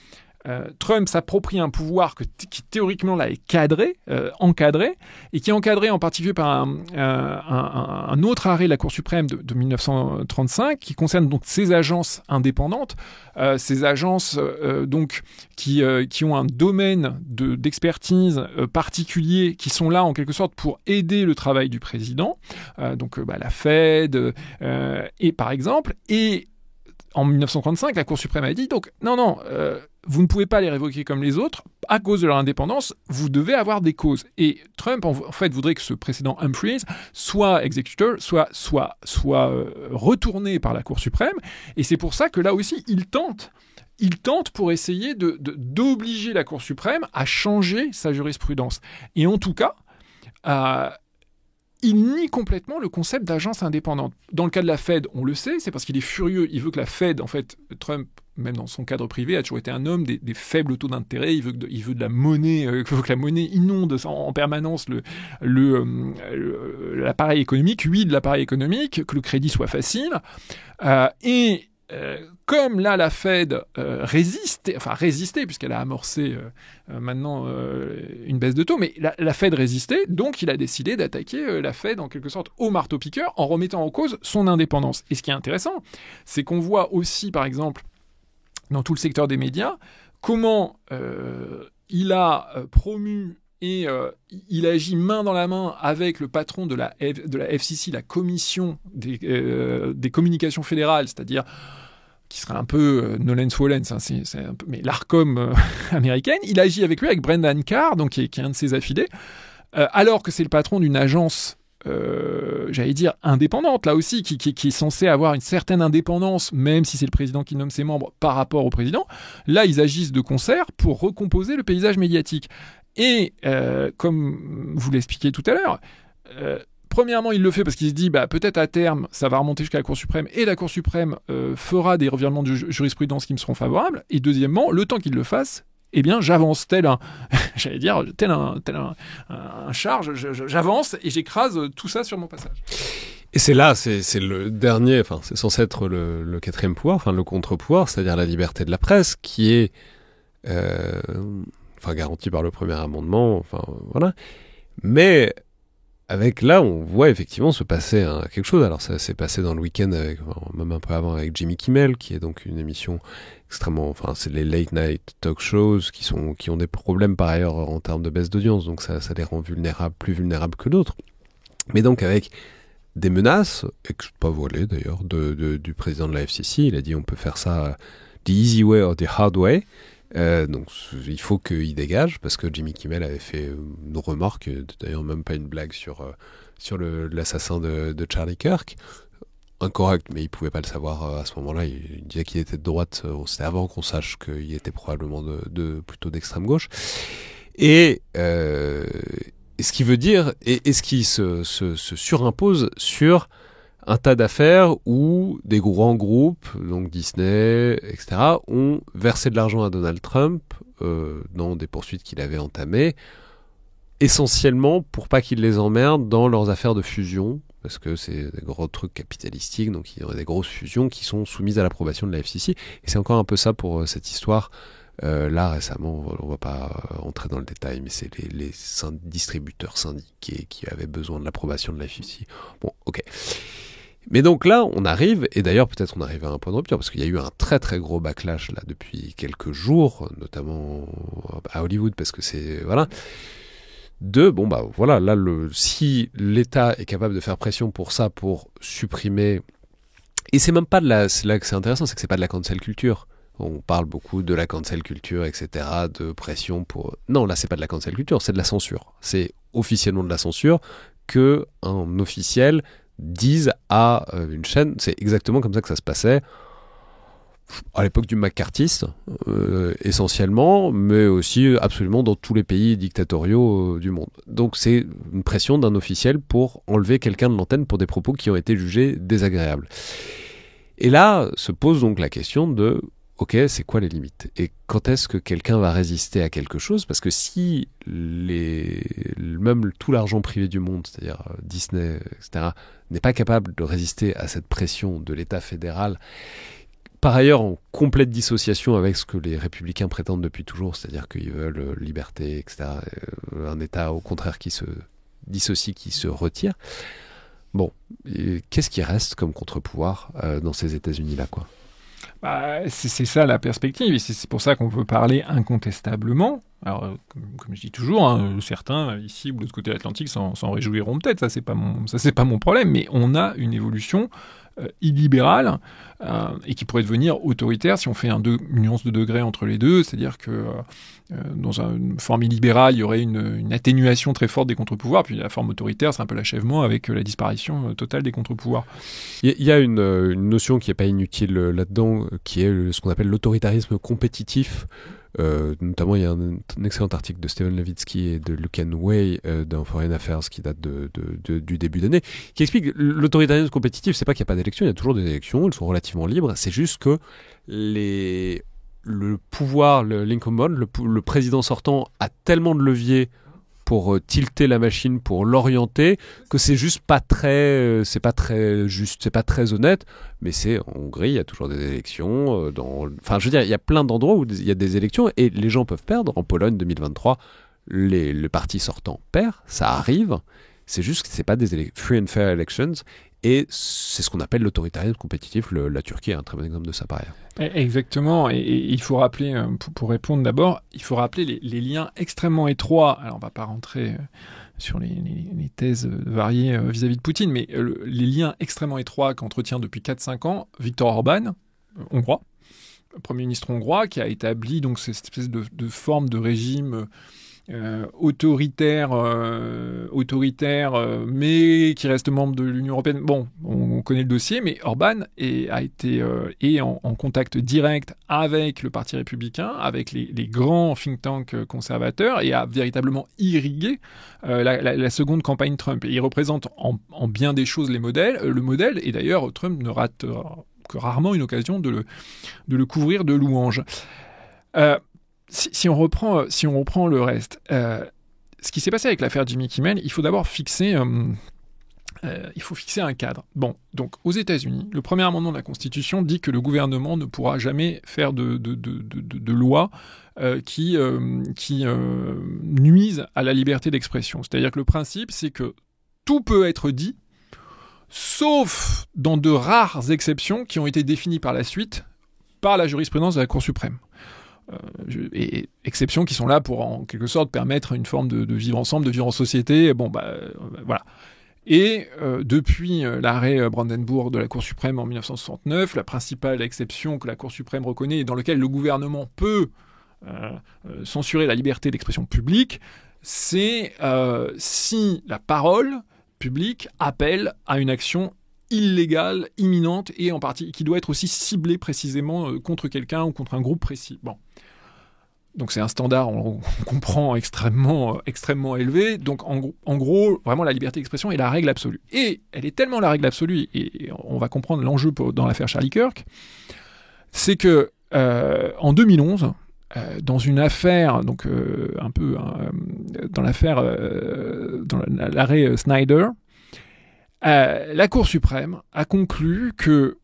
Trump s'approprie un pouvoir qui théoriquement là est encadré, et qui est encadré en particulier par un autre arrêt de la Cour suprême de 1935 qui concerne donc ces agences indépendantes, ces agences donc qui ont un domaine d'expertise particulier, qui sont là en quelque sorte pour aider le travail du président, donc la Fed et par exemple, et en 1935 la Cour suprême a dit donc non, vous ne pouvez pas les révoquer comme les autres, à cause de leur indépendance, vous devez avoir des causes. Et Trump, en fait, voudrait que ce précédent Humphreys soit exécuteur, soit retourné par la Cour suprême, et c'est pour ça que là aussi, il tente pour essayer d'obliger la Cour suprême à changer sa jurisprudence. Et en tout cas, il nie complètement le concept d'agence indépendante. Dans le cas de la Fed, on le sait, c'est parce qu'il est furieux. Il veut que la Fed, en fait, Trump, même dans son cadre privé, a toujours été un homme des faibles taux d'intérêt. Il veut de la monnaie, il veut que la monnaie inonde en permanence l'appareil économique, de l'appareil économique, que le crédit soit facile. Comme là la Fed résistait, puisqu'elle a amorcé maintenant une baisse de taux, mais la Fed résistait, donc il a décidé d'attaquer la Fed en quelque sorte au marteau-piqueur en remettant en cause son indépendance. Et ce qui est intéressant, c'est qu'on voit aussi, par exemple, dans tout le secteur des médias, comment il a promu et il agit main dans la main avec le patron de la FCC, la commission des communications fédérales, c'est-à-dire qui serait un peu Nolan Swollen, c'est un peu, mais l'Arcom américaine. Il agit avec lui, avec Brendan Carr, donc qui est un de ses affidés, alors que c'est le patron d'une agence, j'allais dire indépendante, là aussi, qui est censée avoir une certaine indépendance, même si c'est le président qui nomme ses membres par rapport au président. Là, ils agissent de concert pour recomposer le paysage médiatique. Et comme vous l'expliquiez tout à l'heure, premièrement, il le fait parce qu'il se dit peut-être à terme, ça va remonter jusqu'à la Cour suprême, et la Cour suprême fera des revirements de jurisprudence qui me seront favorables. Et deuxièmement, le temps qu'il le fasse, eh bien, j'avance tel un char, j'avance et j'écrase tout ça sur mon passage. Et c'est là, c'est le dernier, enfin, c'est censé être le quatrième pouvoir, enfin, le contre-pouvoir, c'est-à-dire la liberté de la presse, qui est garantie par le premier amendement, enfin, voilà. Mais avec là, on voit effectivement se passer quelque chose. Alors ça s'est passé dans le week-end, même un peu avant, avec Jimmy Kimmel, qui est donc une émission extrêmement... Enfin, c'est les late night talk shows qui ont des problèmes par ailleurs en termes de baisse d'audience, donc ça les rend plus vulnérables que d'autres. Mais donc avec des menaces, pas voilées d'ailleurs, du président de la FCC, il a dit on peut faire ça the easy way or the hard way. Donc il faut qu'il dégage, parce que Jimmy Kimmel avait fait une remarque, d'ailleurs même pas une blague sur l'assassin de Charlie Kirk. Incorrect, mais il pouvait pas le savoir à ce moment-là. Il disait qu'il était de droite. C'était avant qu'on sache qu'il était probablement plutôt d'extrême gauche. Et ce qui veut dire, et ce qui se surimpose sur un tas d'affaires où des grands groupes, donc Disney, etc., ont versé de l'argent à Donald Trump dans des poursuites qu'il avait entamées, essentiellement pour pas qu'il les emmerde dans leurs affaires de fusion, parce que c'est des gros trucs capitalistiques, donc il y aurait des grosses fusions qui sont soumises à l'approbation de la FCC. Et c'est encore un peu ça pour cette histoire. Là, récemment, on va pas entrer dans le détail, mais c'est les distributeurs syndiqués qui avaient besoin de l'approbation de la FCC. Bon, ok. Mais donc là, on arrive, et d'ailleurs peut-être on arrive à un point de rupture, parce qu'il y a eu un très très gros backlash là depuis quelques jours, notamment à Hollywood, parce que c'est... Voilà. Voilà, là, si l'État est capable de faire pression pour ça, pour supprimer... Et c'est même pas c'est là que c'est intéressant, c'est que c'est pas de la cancel culture. On parle beaucoup de la cancel culture, etc., de pression pour... Non, là, c'est pas de la cancel culture, c'est de la censure. C'est officiellement de la censure que un officiel dise à une chaîne... C'est exactement comme ça que ça se passait à l'époque du McCarthyisme, essentiellement, mais aussi absolument dans tous les pays dictatoriaux du monde. Donc c'est une pression d'un officiel pour enlever quelqu'un de l'antenne pour des propos qui ont été jugés désagréables. Et là se pose donc la question de, ok, c'est quoi les limites ? Et quand est-ce que quelqu'un va résister à quelque chose ? Parce que si même tout l'argent privé du monde, c'est-à-dire Disney, etc., n'est pas capable de résister à cette pression de l'État fédéral, par ailleurs en complète dissociation avec ce que les républicains prétendent depuis toujours, c'est-à-dire qu'ils veulent liberté, etc., un État au contraire qui se dissocie, qui se retire. Bon, qu'est-ce qui reste comme contre-pouvoir dans ces États-Unis-là, quoi ? C'est ça la perspective, et c'est pour ça qu'on peut parler incontestablement. Alors, comme je dis toujours, certains ici ou de l'autre côté de l'Atlantique s'en réjouiront peut-être, ça c'est pas mon problème, mais on a une évolution illibérale et qui pourrait devenir autoritaire si on fait une nuance de degré entre les deux, c'est-à-dire que dans une forme illibérale, il y aurait une atténuation très forte des contre-pouvoirs, puis la forme autoritaire, c'est un peu l'achèvement avec la disparition totale des contre-pouvoirs. Il y a une notion qui n'est pas inutile là-dedans, qui est ce qu'on appelle l'autoritarisme compétitif. Notamment, il y a un excellent article de Steven Levitsky et de Lucan Way dans Foreign Affairs qui date du début d'année, qui explique l'autoritarisme compétitif, c'est pas qu'il n'y a pas d'élections, il y a toujours des élections, elles sont relativement libres, c'est juste que le pouvoir, l'incumbent, le président sortant a tellement de leviers pour tilter la machine, pour l'orienter, que c'est juste pas très juste, c'est pas très honnête. Mais c'est en Hongrie, il y a toujours des élections. Enfin, je veux dire, il y a plein d'endroits où il y a des élections et les gens peuvent perdre. En Pologne 2023, le parti sortant perd, ça arrive. C'est juste que c'est pas des free and fair elections. Et c'est ce qu'on appelle l'autoritarisme compétitif. La Turquie est un très bon exemple de ça, par ailleurs. Exactement. Et il faut rappeler, pour répondre d'abord, il faut rappeler les liens extrêmement étroits. Alors, on ne va pas rentrer sur les thèses variées vis-à-vis de Poutine, mais les liens extrêmement étroits qu'entretient depuis 4-5 ans Viktor Orban, hongrois, Premier ministre hongrois, qui a établi donc cette espèce de forme de régime autoritaire, mais qui reste membre de l'Union européenne. Bon, on connaît le dossier, mais Orban a été en contact direct avec le Parti républicain, avec les grands think tanks conservateurs, et a véritablement irrigué la seconde campagne Trump. Et il représente en bien des choses le modèle, et d'ailleurs Trump ne rate que rarement une occasion de le couvrir de louanges. Si on reprend le reste, ce qui s'est passé avec l'affaire Jimmy Kimmel, il faut d'abord fixer un cadre. Bon, donc aux États-Unis, le premier amendement de la Constitution dit que le gouvernement ne pourra jamais faire de loi qui nuisent à la liberté d'expression. C'est-à-dire que le principe, c'est que tout peut être dit, sauf dans de rares exceptions qui ont été définies par la suite par la jurisprudence de la Cour suprême. Et exceptions qui sont là pour en quelque sorte permettre une forme de vivre ensemble, de vivre en société. Bon, voilà. Et depuis l'arrêt Brandenburg de la Cour suprême en 1969, la principale exception que la Cour suprême reconnaît et dans laquelle le gouvernement peut censurer la liberté d'expression publique, c'est si la parole publique appelle à une action illégale, imminente, et en partie qui doit être aussi ciblée précisément contre quelqu'un ou contre un groupe précis. Bon. Donc c'est un standard, on comprend, extrêmement élevé. Donc en gros, vraiment la liberté d'expression est la règle absolue. Et elle est tellement la règle absolue, et on va comprendre l'enjeu dans l'affaire Charlie Kirk, c'est que en 2011, dans une affaire, donc dans l'affaire, dans l'arrêt Snyder, la Cour suprême a conclu que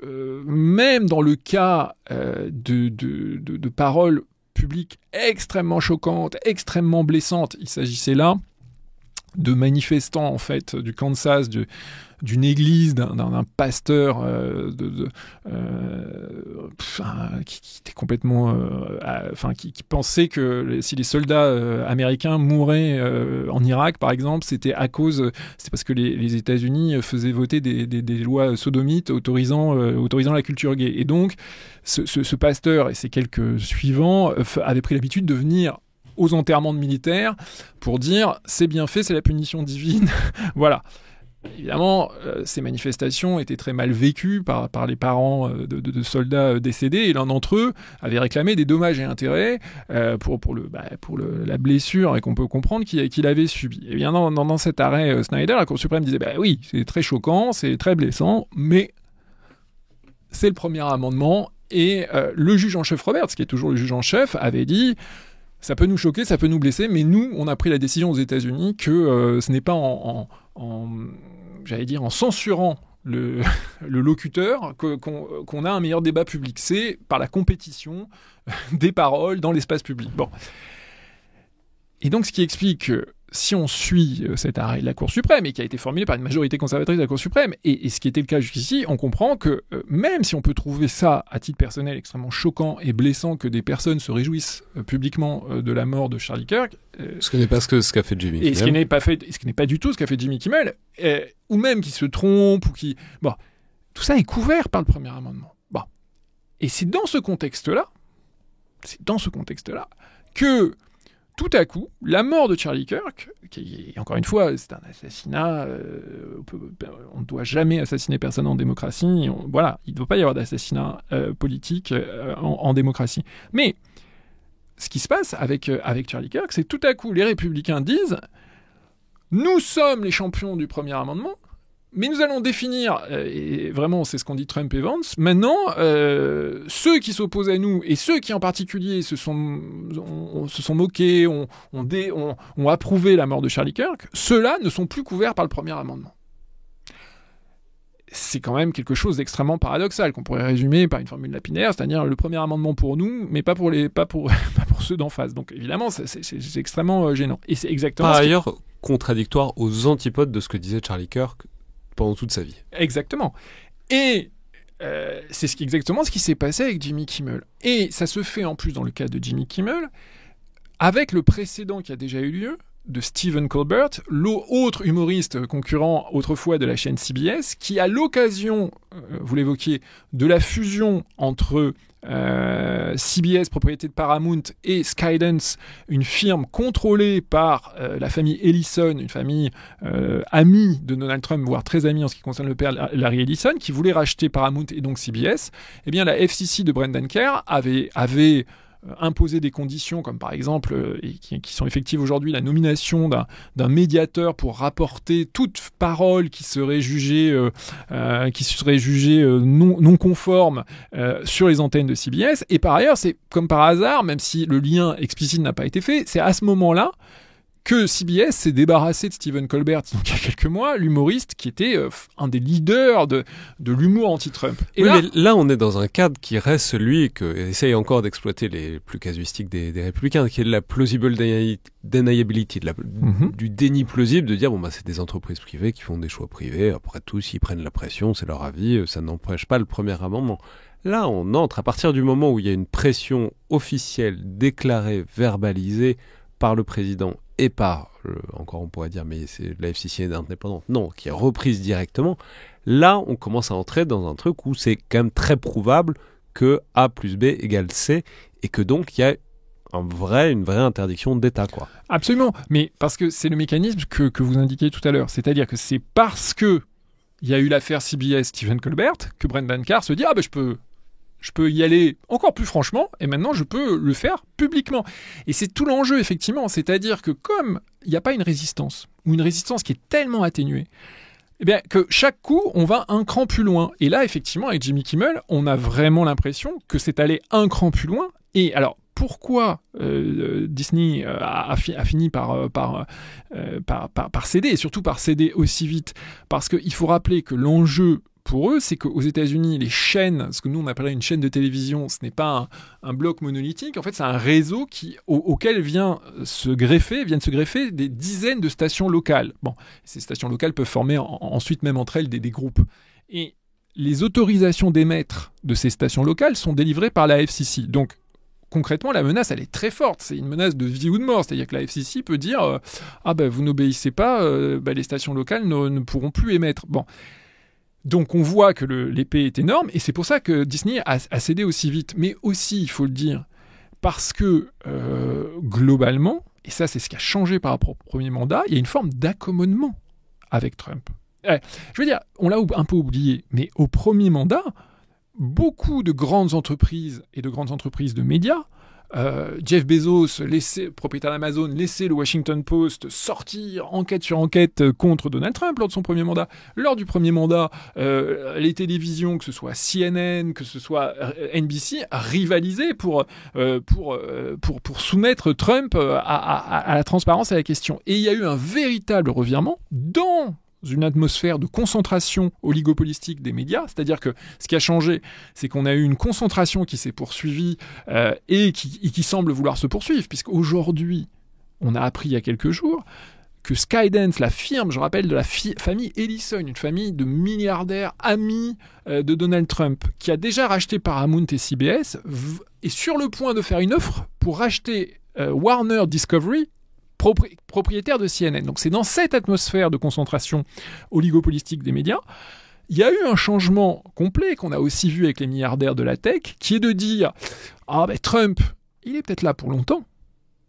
même dans le cas de paroles publiques extrêmement choquantes, extrêmement blessantes, il s'agissait là de manifestants en fait du Kansas, d'une église, d'un pasteur qui était complètement, qui pensait que si les soldats américains mouraient en Irak, par exemple, c'est parce que les États-Unis faisaient voter des lois sodomites autorisant la culture gay. Et donc, ce pasteur et ses quelques suivants avaient pris l'habitude de venir aux enterrements de militaires pour dire c'est bien fait, c'est la punition divine. Voilà. Évidemment, ces manifestations étaient très mal vécues par les parents de soldats décédés, et l'un d'entre eux avait réclamé des dommages et intérêts pour la blessure et qu'on peut comprendre qu'il avait subie. Et bien dans cet arrêt Snyder, la Cour suprême disait oui, c'est très choquant, c'est très blessant, mais c'est le premier amendement, et le juge en chef Roberts, qui est toujours le juge en chef, avait dit ça peut nous choquer, ça peut nous blesser, mais nous, on a pris la décision aux États-Unis que ce n'est pas en censurant le locuteur qu'on a un meilleur débat public. C'est par la compétition des paroles dans l'espace public. Bon. Et donc, ce qui explique que si on suit cet arrêt de la Cour suprême, et qui a été formulé par une majorité conservatrice de la Cour suprême, et ce qui était le cas jusqu'ici, on comprend que même si on peut trouver ça, à titre personnel, extrêmement choquant et blessant que des personnes se réjouissent publiquement de la mort de Charlie Kirk... ce n'est pas ce qu'a fait Jimmy Kimmel. Et ce qui n'est pas du tout ce qu'a fait Jimmy Kimmel, ou même qui se trompe, ou qui... Bon, tout ça est couvert par le premier amendement. Bon. Et c'est dans ce contexte-là que... Tout à coup, la mort de Charlie Kirk, qui, encore une fois, c'est un assassinat, on ne doit jamais assassiner personne en démocratie, il ne doit pas y avoir d'assassinat politique en démocratie. Mais ce qui se passe avec Charlie Kirk, c'est tout à coup, les républicains disent « Nous sommes les champions du premier amendement, mais nous allons définir, et vraiment c'est ce qu'ont dit Trump et Vance, maintenant, ceux qui s'opposent à nous, et ceux qui en particulier se sont moqués, ont approuvé la mort de Charlie Kirk, ceux-là ne sont plus couverts par le premier amendement. » C'est quand même quelque chose d'extrêmement paradoxal, qu'on pourrait résumer par une formule lapidaire, c'est-à-dire le premier amendement pour nous, mais pas pour ceux d'en face. Donc évidemment, c'est extrêmement gênant. Et c'est exactement par ailleurs contradictoire aux antipodes de ce que disait Charlie Kirk pendant toute sa vie. Exactement. Et c'est exactement ce qui s'est passé avec Jimmy Kimmel. Et ça se fait en plus dans le cas de Jimmy Kimmel, avec le précédent qui a déjà eu lieu, de Stephen Colbert, l'autre humoriste concurrent autrefois de la chaîne CBS, qui à l'occasion, vous l'évoquiez, de la fusion entre CBS, propriété de Paramount, et Skydance, une firme contrôlée par la famille Ellison, une famille amie de Donald Trump, voire très amie en ce qui concerne le père Larry Ellison, qui voulait racheter Paramount et donc CBS, eh bien la FCC de Brendan Kerr avait imposer des conditions comme par exemple, et qui sont effectives aujourd'hui, la nomination d'un médiateur pour rapporter toute parole qui serait jugée non conforme sur les antennes de CBS. Et par ailleurs, c'est comme par hasard, même si le lien explicite n'a pas été fait, c'est à ce moment-là que CBS s'est débarrassé de Stephen Colbert, donc il y a quelques mois, l'humoriste qui était un des leaders de l'humour anti-Trump. Et oui, mais là, on est dans un cadre qui reste celui que essaye encore d'exploiter les plus casuistiques des républicains, qui est la plausible deniability, du déni plausible, de dire c'est des entreprises privées qui font des choix privés, après tout, s'ils prennent la pression, c'est leur avis, ça n'empêche pas le premier amendement. Là, on entre à partir du moment où il y a une pression officielle, déclarée, verbalisée par le président et par, encore on pourrait dire, mais c'est la FCC est indépendante, non, qui est reprise directement, là on commence à entrer dans un truc où c'est quand même très prouvable que A plus B égale C, et que donc il y a une vraie interdiction d'État, quoi. Absolument, mais parce que c'est le mécanisme que vous indiquiez tout à l'heure, c'est-à-dire que c'est parce que il y a eu l'affaire CBS Stephen Colbert que Brendan Carr se dit « Ah ben je peux y aller encore plus franchement, et maintenant je peux le faire publiquement. » Et c'est tout l'enjeu, effectivement, c'est-à-dire que comme il n'y a pas une résistance, ou une résistance qui est tellement atténuée, eh bien, que chaque coup, on va un cran plus loin. Et là, effectivement, avec Jimmy Kimmel, on a vraiment l'impression que c'est allé un cran plus loin. Et alors, pourquoi Disney a fini par céder, et surtout par céder aussi vite? Parce qu'il faut rappeler que l'enjeu pour eux, c'est qu'aux États-Unis, les chaînes, ce que nous on appellerait une chaîne de télévision, ce n'est pas un bloc monolithique, en fait c'est un réseau auquel viennent se greffer des dizaines de stations locales. Bon, ces stations locales peuvent former ensuite même entre elles des groupes. Et les autorisations d'émettre de ces stations locales sont délivrées par la FCC. Donc concrètement, la menace, elle est très forte. C'est une menace de vie ou de mort. C'est-à-dire que la FCC peut dire vous n'obéissez pas, les stations locales ne pourront plus émettre. Bon. Donc on voit que l'épée est énorme, et c'est pour ça que Disney a cédé aussi vite. Mais aussi, il faut le dire, parce que globalement, et ça c'est ce qui a changé par rapport au premier mandat, il y a une forme d'accommodement avec Trump. Je veux dire, on l'a un peu oublié, mais au premier mandat, beaucoup de grandes entreprises et de grandes entreprises de médias, Jeff Bezos, propriétaire d'Amazon, laissait le Washington Post sortir enquête sur enquête contre Donald Trump lors de son premier mandat. Lors du premier mandat, les télévisions, que ce soit CNN, que ce soit NBC, rivalisaient pour soumettre Trump à la transparence et à la question. Et il y a eu un véritable revirement dans une atmosphère de concentration oligopolistique des médias, c'est-à-dire que ce qui a changé, c'est qu'on a eu une concentration qui s'est poursuivie et qui semble vouloir se poursuivre, puisqu'aujourd'hui, on a appris il y a quelques jours que Skydance, la firme, je rappelle, de la famille Ellison, une famille de milliardaires amis de Donald Trump, qui a déjà racheté Paramount et CBS, est sur le point de faire une offre pour racheter Warner Discovery, propriétaire de CNN. Donc c'est dans cette atmosphère de concentration oligopolistique des médias, il y a eu un changement complet qu'on a aussi vu avec les milliardaires de la tech, qui est de dire Trump, il est peut-être là pour longtemps.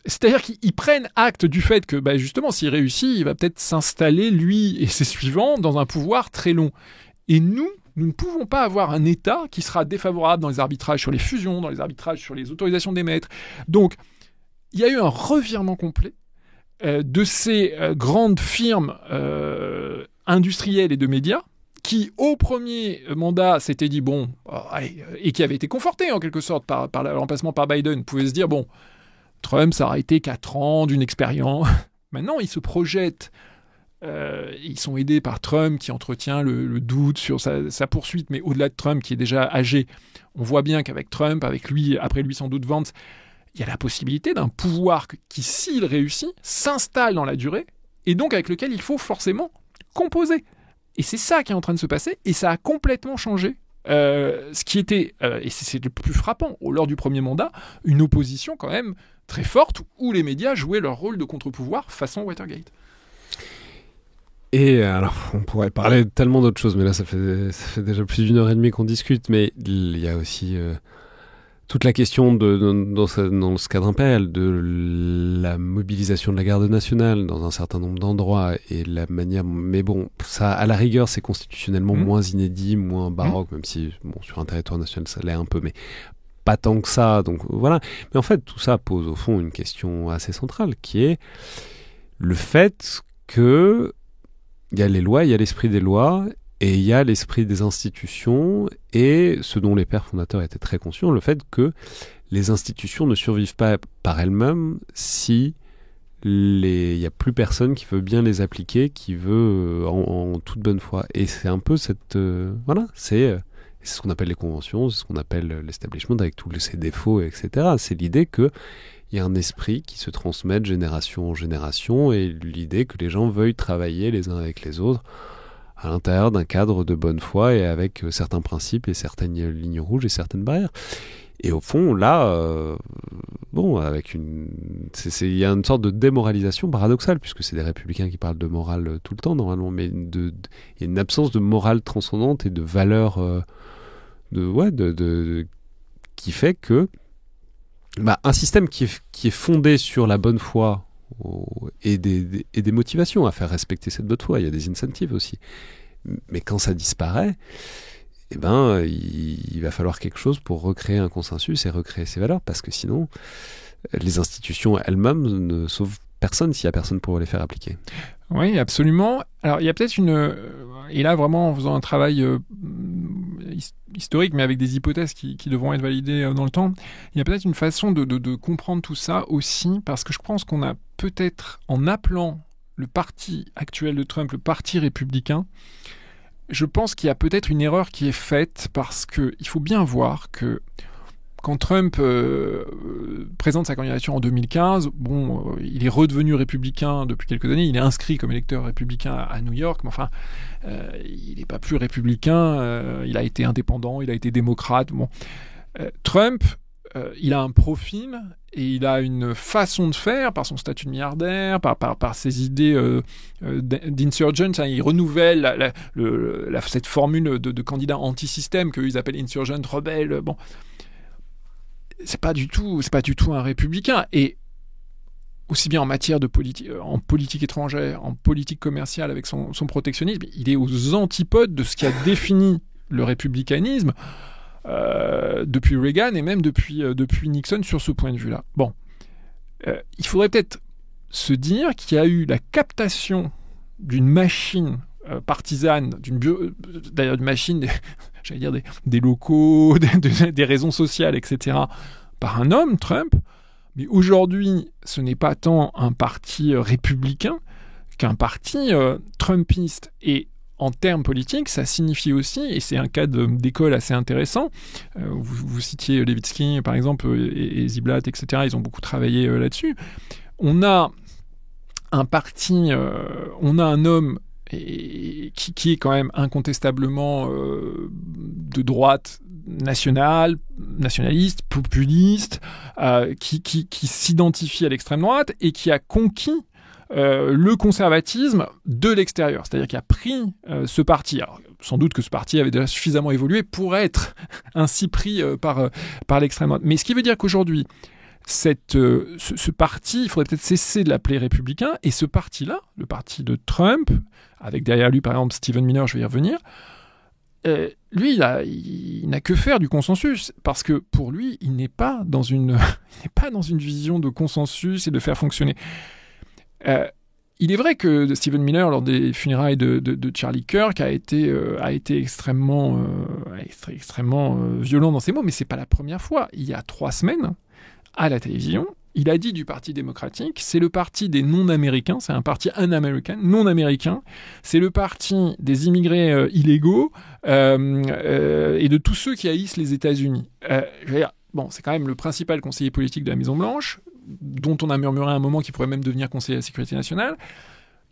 C'est-à-dire qu'ils prennent acte du fait que justement s'il réussit, il va peut-être s'installer lui et ses suivants dans un pouvoir très long. Et nous ne pouvons pas avoir un État qui sera défavorable dans les arbitrages sur les fusions, dans les arbitrages sur les autorisations d'émettre. Donc il y a eu un revirement complet de ces grandes firmes industrielles et de médias qui, au premier mandat, s'étaient dit et qui avaient été confortés en quelque sorte par le remplacement par Biden, pouvaient se dire Trump, ça aurait été 4 ans d'une expérience. Maintenant, ils se projettent. Ils sont aidés par Trump qui entretient le doute sur sa poursuite, mais au-delà de Trump qui est déjà âgé, on voit bien qu'avec Trump, avec lui, après lui sans doute Vance, il y a la possibilité d'un pouvoir qui, s'il réussit, s'installe dans la durée, et donc avec lequel il faut forcément composer. Et c'est ça qui est en train de se passer, et ça a complètement changé. Ce qui était, et c'est le plus frappant, lors du premier mandat, une opposition quand même très forte, où les médias jouaient leur rôle de contre-pouvoir façon Watergate. Et alors, on pourrait parler de tellement d'autres choses, mais là, ça fait déjà plus d'1h30 qu'on discute, mais il y a aussi toute la question dans ce cadre impérial de la mobilisation de la garde nationale dans un certain nombre d'endroits et la manière... Mais bon, ça, à la rigueur, c'est constitutionnellement moins inédit, moins baroque, même si, sur un territoire national, ça l'est un peu, mais pas tant que ça, donc voilà. Mais en fait, tout ça pose au fond une question assez centrale, qui est le fait que il y a les lois, il y a l'esprit des lois, et il y a l'esprit des institutions, et ce dont les pères fondateurs étaient très conscients, le fait que les institutions ne survivent pas par elles-mêmes si il n'y a plus personne qui veut bien les appliquer, qui veut en toute bonne foi. Et c'est un peu cette... c'est ce qu'on appelle les conventions, c'est ce qu'on appelle l'establishment avec tous ses défauts, etc. C'est l'idée qu'il y a un esprit qui se transmet de génération en génération, et l'idée que les gens veuillent travailler les uns avec les autres à l'intérieur d'un cadre de bonne foi et avec certains principes et certaines lignes rouges et certaines barrières. Et au fond, là, il y a une sorte de démoralisation paradoxale, puisque c'est des républicains qui parlent de morale tout le temps, normalement, mais il y a une absence de morale transcendante et de valeur qui fait que un système qui est fondé sur la bonne foi et des motivations à faire respecter cette bonne foi, il y a des incentives aussi. Mais quand ça disparaît, il va falloir quelque chose pour recréer un consensus et recréer ces valeurs, parce que sinon, les institutions elles-mêmes ne sauvent personne s'il n'y a personne pour les faire appliquer. Oui, absolument. Alors, il y a peut-être et là, vraiment, en faisant un travail historique, mais avec des hypothèses qui devront être validées dans le temps, il y a peut-être une façon de comprendre tout ça aussi, parce que je pense qu'on a peut-être, en appelant le parti actuel de Trump le parti républicain, je pense qu'il y a peut-être une erreur qui est faite, parce qu'il faut bien voir que quand Trump présente sa candidature en 2015, il est redevenu républicain depuis quelques années, il est inscrit comme électeur républicain à New York, mais enfin, il n'est pas plus républicain, il a été indépendant, il a été démocrate. Trump, il a un profil et il a une façon de faire, par son statut de milliardaire, par ses idées d'insurgent. Il renouvelle cette formule de candidat anti-système qu'ils appellent insurgent, rebelle. C'est pas du tout un républicain. Et aussi bien en matière de en politique étrangère, en politique commerciale avec son protectionnisme, il est aux antipodes de ce qui a défini le républicanisme depuis Reagan et même depuis Nixon sur ce point de vue-là. Il faudrait peut-être se dire qu'il y a eu la captation d'une machine partisane, d'ailleurs une machine, des locaux, des raisons sociales, etc., par un homme, Trump. Mais aujourd'hui, ce n'est pas tant un parti républicain qu'un parti trumpiste. Et en termes politiques, ça signifie aussi, et c'est un cas d'école assez intéressant, vous citiez Levitsky, par exemple, et Ziblatt, etc., ils ont beaucoup travaillé là-dessus. On a un parti, on a un homme qui est quand même incontestablement de droite nationaliste, populiste, qui s'identifie à l'extrême droite et qui a conquis le conservatisme de l'extérieur, c'est-à-dire qu'il a pris ce parti. Alors, sans doute que ce parti avait déjà suffisamment évolué pour être ainsi pris par l'extrême droite. Mais ce qui veut dire qu'aujourd'hui, ce parti, il faudrait peut-être cesser de l'appeler républicain, et ce parti-là, le parti de Trump, avec derrière lui par exemple Stephen Miller, je vais y revenir, lui, il n'a que faire du consensus, parce que pour lui, il n'est pas dans une vision de consensus et de faire fonctionner. Il est vrai que Stephen Miller, lors des funérailles de Charlie Kirk, a été extrêmement violent dans ses mots, mais c'est pas la première fois. Il y a 3 semaines, à la télévision, il a dit du Parti démocratique, c'est le parti des non-américains, c'est un parti un-américain, non-américain, c'est le parti des immigrés illégaux et de tous ceux qui haïssent les États-Unis. Je veux dire, c'est quand même le principal conseiller politique de la Maison-Blanche, dont on a murmuré à un moment qu'il pourrait même devenir conseiller à la sécurité nationale,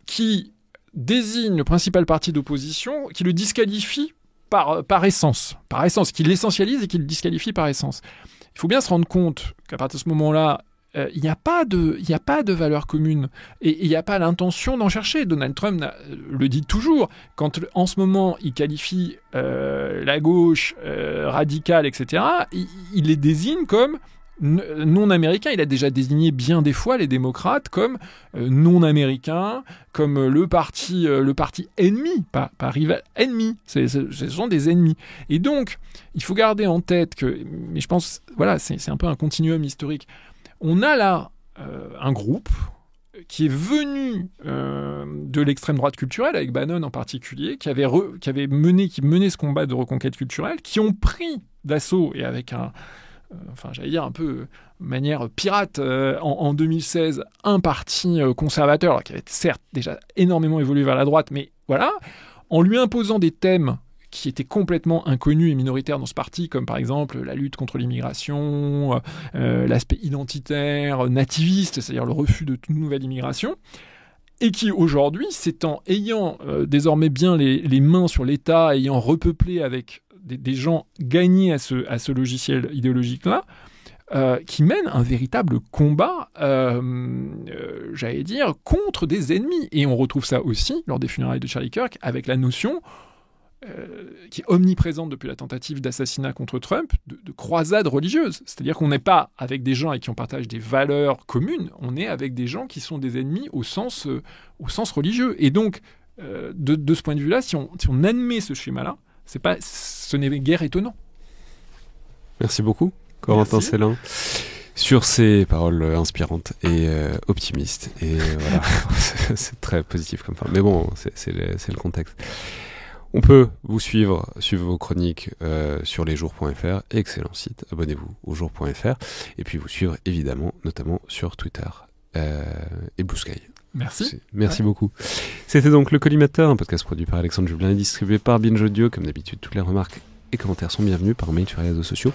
qui désigne le principal parti d'opposition, qui le disqualifie par essence, qui l'essentialise et qui le disqualifie par essence. Il faut bien se rendre compte qu'à partir de ce moment-là, il n'y a pas de valeur commune et il n'y a pas l'intention d'en chercher. Donald Trump le dit toujours. Quand en ce moment il qualifie la gauche radicale, etc., il les désigne comme non-américains. Il a déjà désigné bien des fois les démocrates comme non-américains, comme le parti ennemi, pas rival, ennemi. Ce sont des ennemis. Et donc, il faut garder en tête que, mais je pense, voilà, c'est un peu un continuum historique. On a là un groupe qui est venu de l'extrême droite culturelle, avec Bannon en particulier, qui menait ce combat de reconquête culturelle, qui ont pris d'assaut, et avec un peu manière pirate, en 2016, un parti conservateur, qui avait certes déjà énormément évolué vers la droite, mais voilà, en lui imposant des thèmes qui étaient complètement inconnus et minoritaires dans ce parti, comme par exemple la lutte contre l'immigration, l'aspect identitaire, nativiste, c'est-à-dire le refus de toute nouvelle immigration, et qui aujourd'hui, ayant désormais bien les mains sur l'État, ayant repeuplé avec des gens gagnés à ce logiciel idéologique-là, qui mènent un véritable combat, j'allais dire, contre des ennemis. Et on retrouve ça aussi lors des funérailles de Charlie Kirk, avec la notion qui est omniprésente depuis la tentative d'assassinat contre Trump, de croisade religieuse. C'est-à-dire qu'on n'est pas avec des gens avec qui on partage des valeurs communes, on est avec des gens qui sont des ennemis au sens religieux. Et donc, de ce point de vue-là, si on admet ce schéma-là, ce n'est guère étonnant. Merci beaucoup, Corentin Célin, sur ces paroles inspirantes et optimistes. Et voilà, c'est très positif comme fin. Mais bon, c'est le contexte. On peut vous suivre vos chroniques sur lesjours.fr, excellent site, abonnez-vous au jour.fr, et puis vous suivre évidemment, notamment sur Twitter et Blue Sky. Merci beaucoup. C'était donc Le Collimateur, un podcast produit par Alexandre Jublin et distribué par Binge Audio. Comme d'habitude, toutes les remarques et commentaires sont bienvenus par mail sur les réseaux sociaux,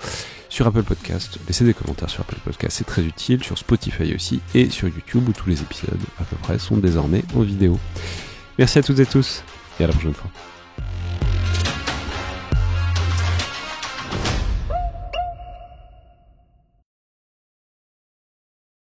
sur Apple Podcast. Laissez des commentaires sur Apple Podcast, c'est très utile, sur Spotify aussi, et sur YouTube où tous les épisodes à peu près sont désormais en vidéo. Merci à toutes et tous, et à la prochaine fois.